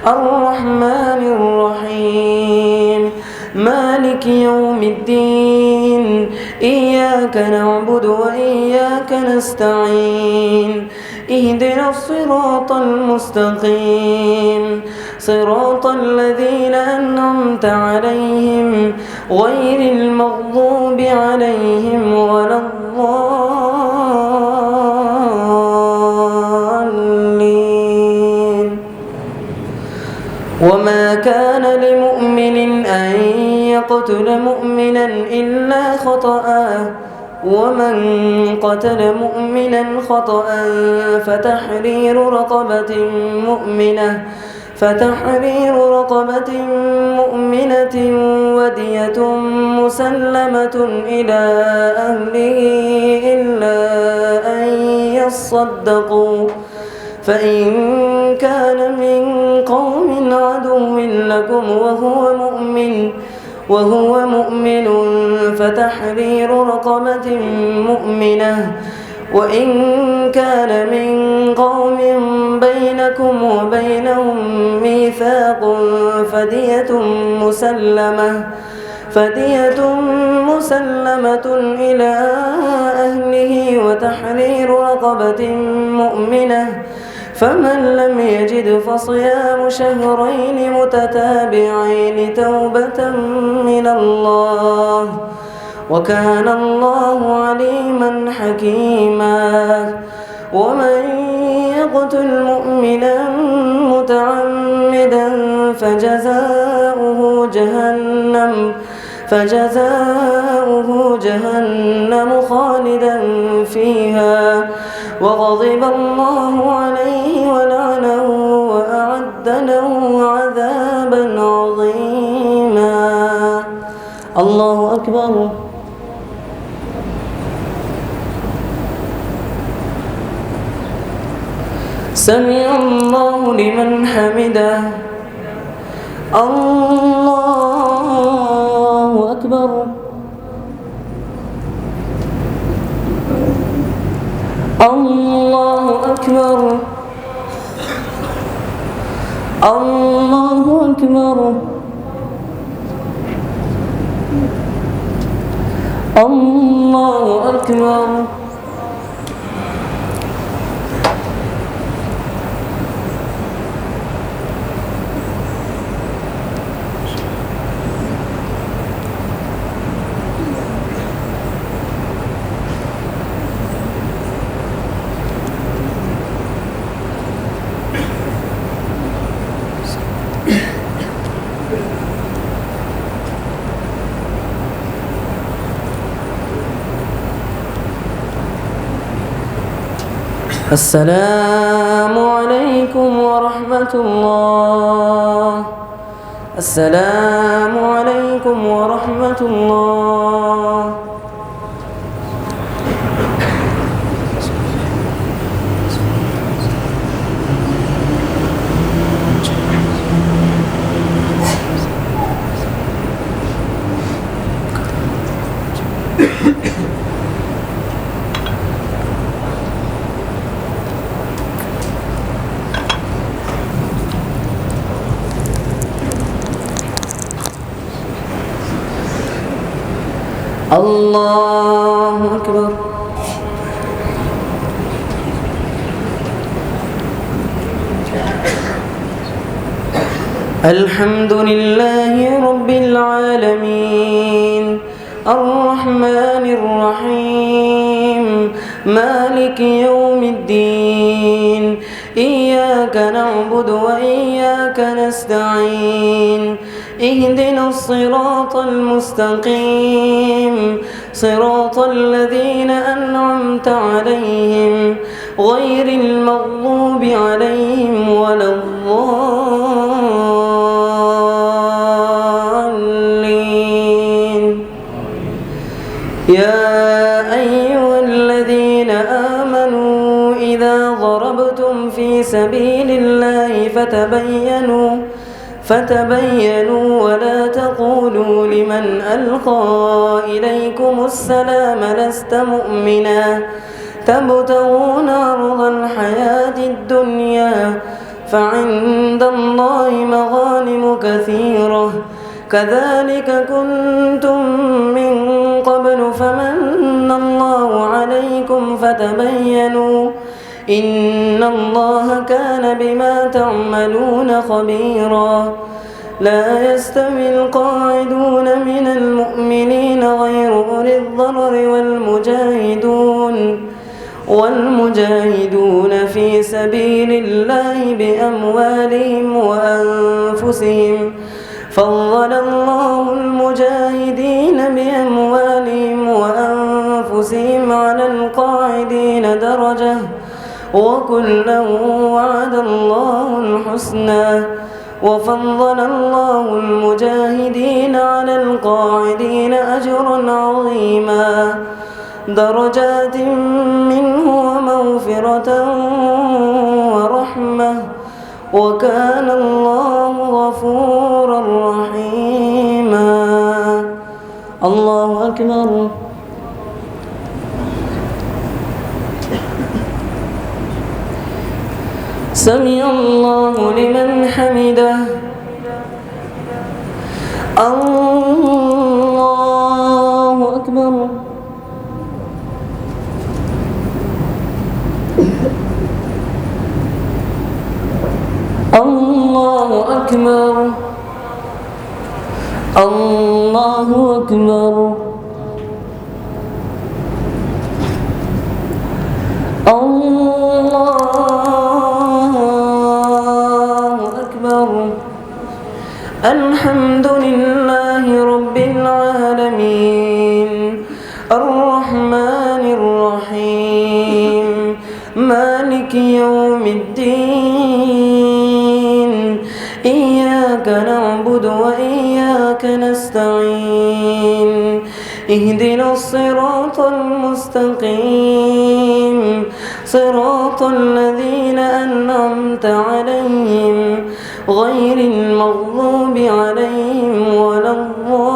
الرحمن الرحيم مالك يوم الدين إياك نعبد وإياك نستعين اهدنا الصراط المستقيم صراط الذين أنعمت عليهم غير المغضوب عليهم ولا الضالين. وما كان لمؤمن أن يقتل مؤمنا إلا خطأ ومن قتل مؤمنا خطأ فتحرير رقبة مؤمنة ودية مسلمة إلى أهله إلا أن يصدقوا فإن كان من قوم عدو لكم وهو مؤمن فتحرير رقبة مؤمنة وإن كان من قوم بينكم وبينهم ميثاق فدية مسلمة إلى أهله وتحرير رقبة مؤمنة فمن لم يجد فصيام شهرين متتابعين توبة من الله وكان الله عليما حكيما. ومن يقتل مؤمنا متعمدا فجزاؤه جهنم خالدا فيها وغضب الله عليه ولعنه وأعد له عذابا عظيما. الله أكبر. سمع الله لمن حمده. الله أكبر. الله أكبر. الله أكبر. الله أكبر. السلام عليكم ورحمة الله. السلام عليكم ورحمة الله. الله أكبر. الحمد لله رب العالمين الرحمن الرحيم مالك يوم الدين إياك نعبد وإياك نستعين اهدنا الصراط المستقيم صراط الذين أنعمت عليهم غير المغضوب عليهم ولا الضالين. يا أيها الذين آمنوا إذا ضربتم في سبيل الله فتبينوا ولا تقولوا لمن ألقى إليكم السلام لست مؤمنا تبتغون عرض الحياة الدنيا فعند الله مغانم كثيرة كذلك كنتم من قبل فمن الله عليكم فتبينوا إن الله كان بما تعملون خبيرا. لا يستوي القاعدون من المؤمنين غير أولي الضرر والمجاهدون في سبيل الله بأموالهم وأنفسهم فضل الله المجاهدين بأموالهم وأنفسهم على القاعدين درجة وكلا وعد الله الحسنى وفضل الله المجاهدين على القاعدين أجرا عظيما درجات منه ومغفرة ورحمة وكان الله غفورا رحيما. الله أكبر. سمع الله لمن حمده. الله أكبر. الله أكبر. الله أكبر. الله أكبر. الحمد لله رب العالمين الرحمن الرحيم مالك يوم الدين إياك نعبد وإياك نستعين اهدنا الصراط المستقيم صراط الذين أنعمت عليهم غير المغضوب عليهم ولا الضالين.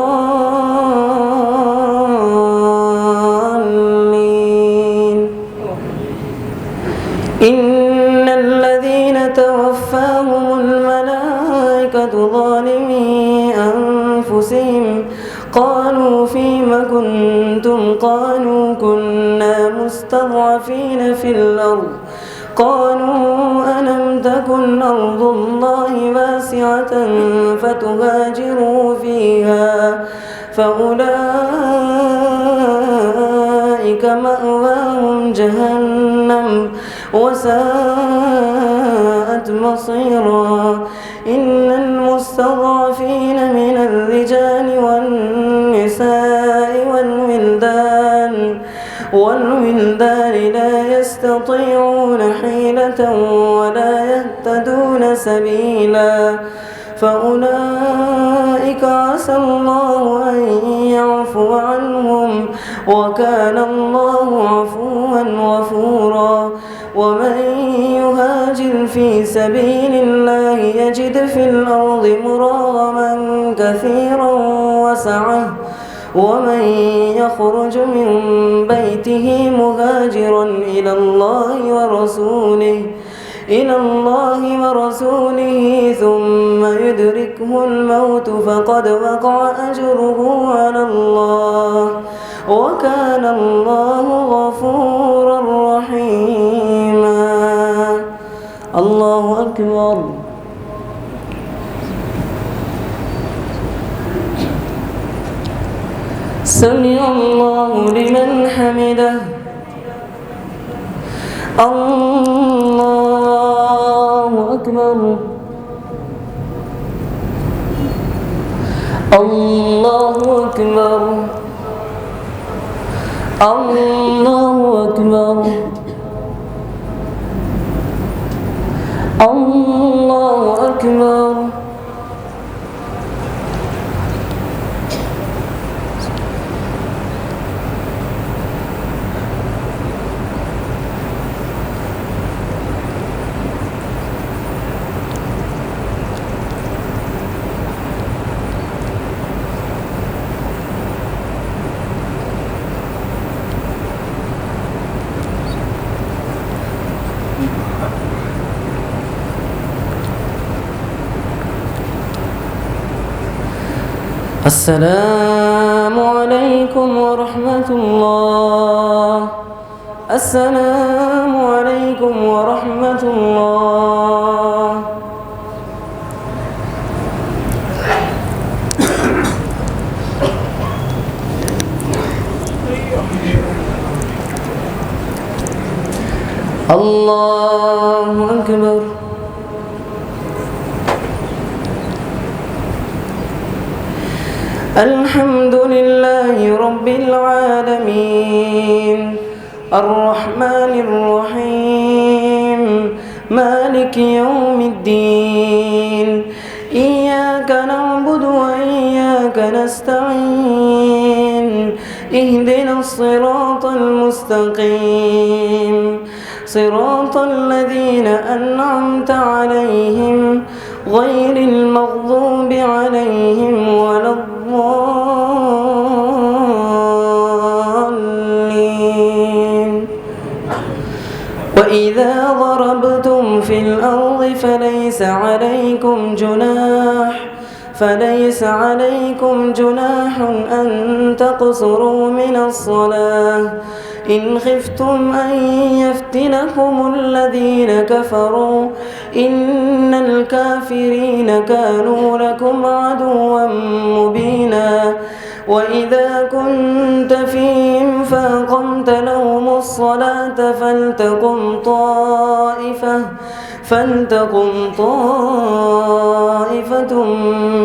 إن الذين توفاهم الملائكة ظالمي أنفسهم قالوا فيم كنتم قالوا كنا مستضعفين في الأرض قالوا ألم تكن أرض الله واسعة فتهاجروا فيها فأولئك مأواهم جهنم وساءت مصيرا. إن المستضعفين من الرجال والنساء والولدان لا يستطيعون حيلة ولا يهتدون سبيلا فأولئك عسى الله أن يعفو عنهم وكان الله عفوا غفورا. ومن يهاجر في سبيل الله يجد في الأرض مراغما كثيرا وسعة ومن يخرج من بيته مهاجرا إلى الله ورسوله ثم يدركه الموت فقد وقع أجره على الله وكان الله غفورا رحيما. الله أكبر. سمع الله لمن حمده. الله أكبر. الله أكبر. الله أكبر. الله أكبر. السلام عليكم ورحمة الله. السلام عليكم ورحمة الله. الله أكبر. الحمد لله رب العالمين الرحمن الرحيم مالك يوم الدين إياك نعبد وإياك نستعين اهدنا الصراط المستقيم صراط الذين أنعمت عليهم غير المغضوب عليهم ولا الضالين. وإذا ضربتم في الأرض فليس عليكم جناح فليس عليكم جناح أن تقصروا من الصلاة إن خفتم أن يفتنكم الذين كفروا إن الكافرين كانوا لكم عدوا مبينا وإذا كنت فيهم فأقمت لهم الصلاة فلتقم طائفة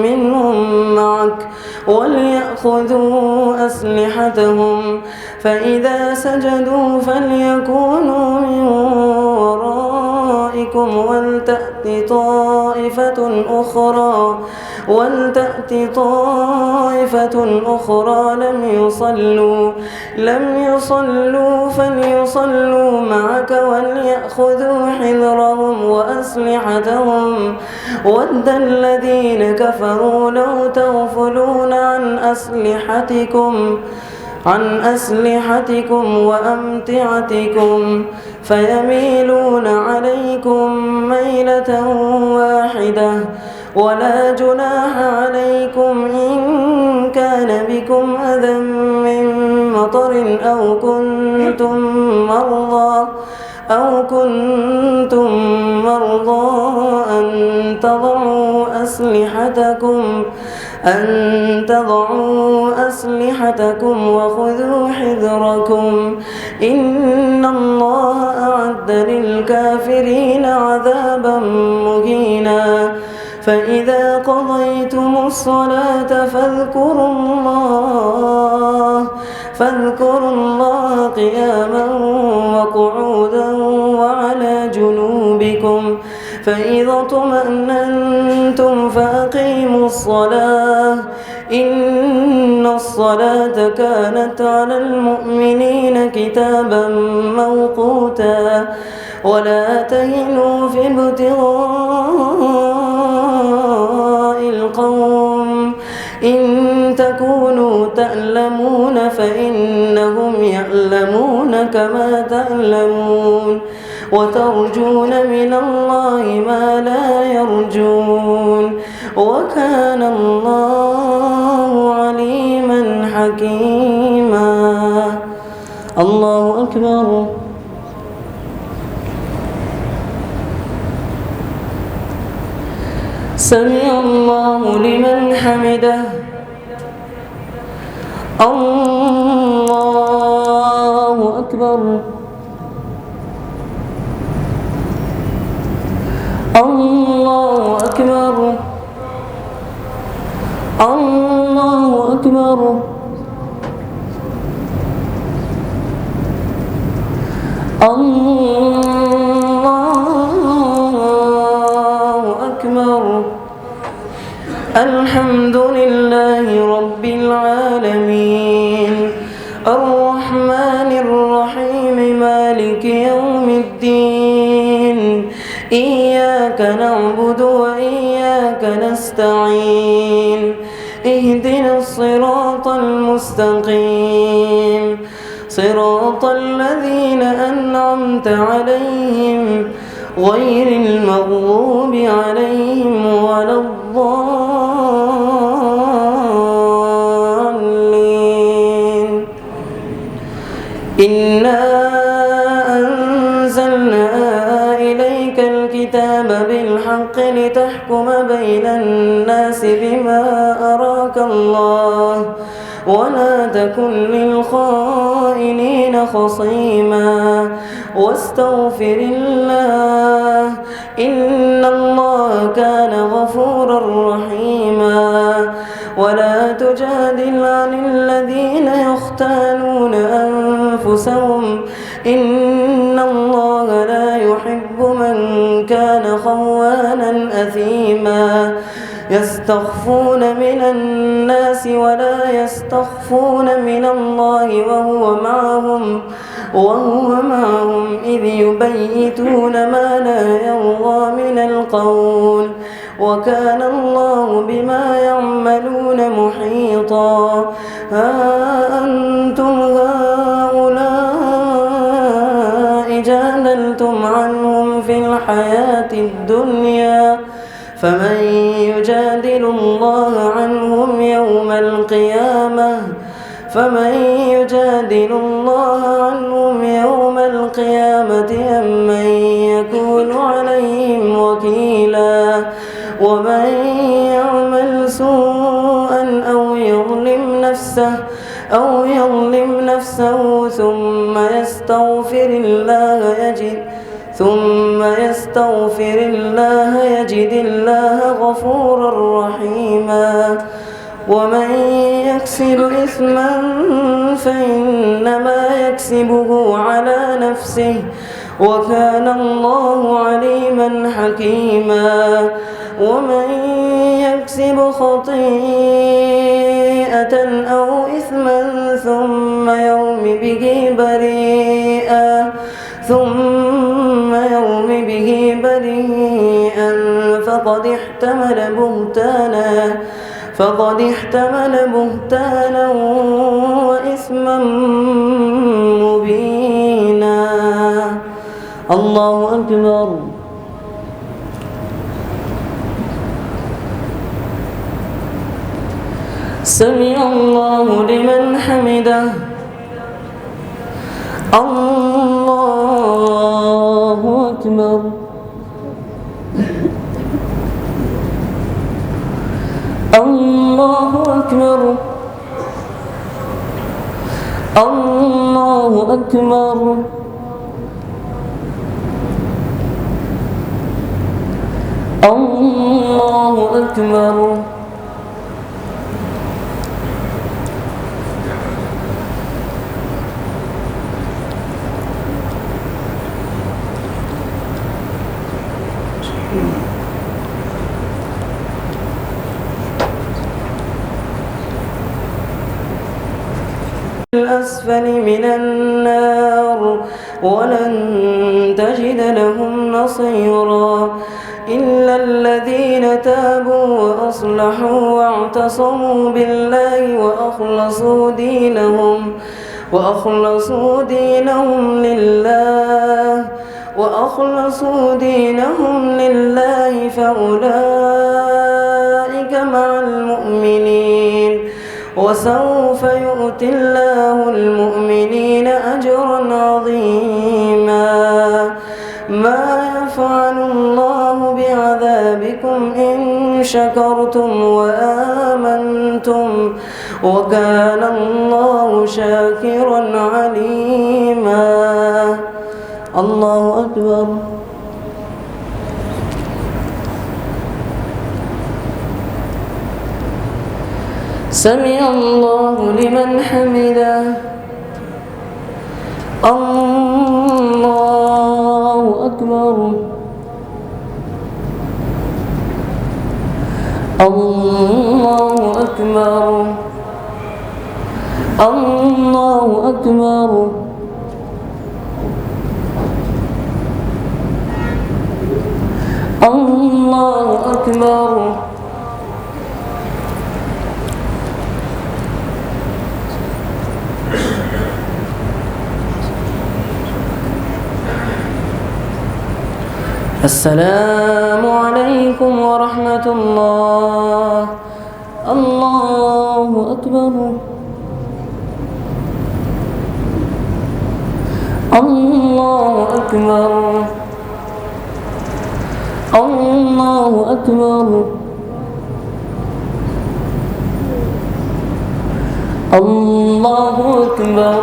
منهم معك وليأخذوا أسلحتهم فإذا سجدوا فليكونوا من ورائكم ولتأت طائفة أخرى لم يصلوا فليصلوا معك وليأخذوا حذرهم وأسلحتهم ود الذين كفروا لو تغفلون عن أسلحتكم وأمتعتكم فيميلون عليكم ميلة واحدة ولا جناح عليكم إن كان بكم أذى من مطر أو كنتم مرضى أن تضعوا أسلحتكم وخذوا حذركم إن الله أعد للكافرين عذابا مهينا فإذا قضيتم الصلاة فاذكروا الله قياما وقعودا وعلى جنوبكم فإذا اطمأننتم فأقيموا الصلاة إن الصلاة كانت على المؤمنين كتابا موقوتا ولا تهنوا في ابتغاء القوم إن تكونوا تألمون فإنهم يألمون كما تألمون وترجون من الله ما لا يرجون وكان الله عليما حكيما. الله أكبر. سمع الله لمن حمده. الله أكبر. الله أكبر. الله أكبر. الله أكبر. الحمد لله رب العالمين الرحمن الرحيم مالك يوم الدين إياك نعبد وإياك نستعين اهدنا الصراط المستقيم صراط الذين أنعمت عليهم غير المغضوب عليهم ولا الضالين. إنا أنزلنا إليك الكتاب بالحق لتحكم بين الناس بما أراك الله ولا تكن للخائنين خصيما واستغفر الله إن الله كان غفورا رحيما. ولا تجادل عن الذين يختانون أنفسهم إن الله لا يحب من كان خوانا أثيما. يستخفون من الناس ولا يستخفون من الله وهو معهم إذ يبيتون ما لا يرضى من القول وكان الله بما يعملون محيطا. ها أنتم هؤلاء جادلتم عنهم في الحياة فمن يجادل الله عنهم يوم القيامة أم من يكون عليهم وكيلا ومن يعمل سوءا أو يظلم نفسه ثم يستغفر الله يجد الله غفورا رحيما ومن يكسب إثما فإنما يكسبه على نفسه وكان الله عليما حكيما ومن يكسب خطيئة أو إثما ثم يرم به بريئا فقد احتمل بهتانا وإثما مبينا. الله أكبر. سمع الله لمن حمده. الله أكبر. الله أكبر. الله أكبر. الله أكبر. الأسفل من النار ولن تجد لهم نصيرا إلا الذين تابوا وأصلحوا واعتصموا بالله وأخلصوا دينهم لله فأولئك مع المؤمنين وسوف يؤتي الله المؤمنين أجرا عظيما. ما يفعل الله بعذابكم إن شكرتم وآمنتم وكان الله شاكرا عليما. الله أكبر. سمع الله لمن حمده. الله أكبر. الله أكبر. الله أكبر. الله أكبر. السلام عليكم ورحمة الله. الله أكبر. الله أكبر. الله أكبر. الله أكبر.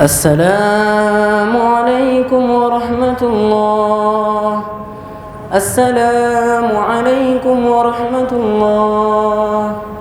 السلام عليكم ورحمة الله. السلام عليكم ورحمة الله.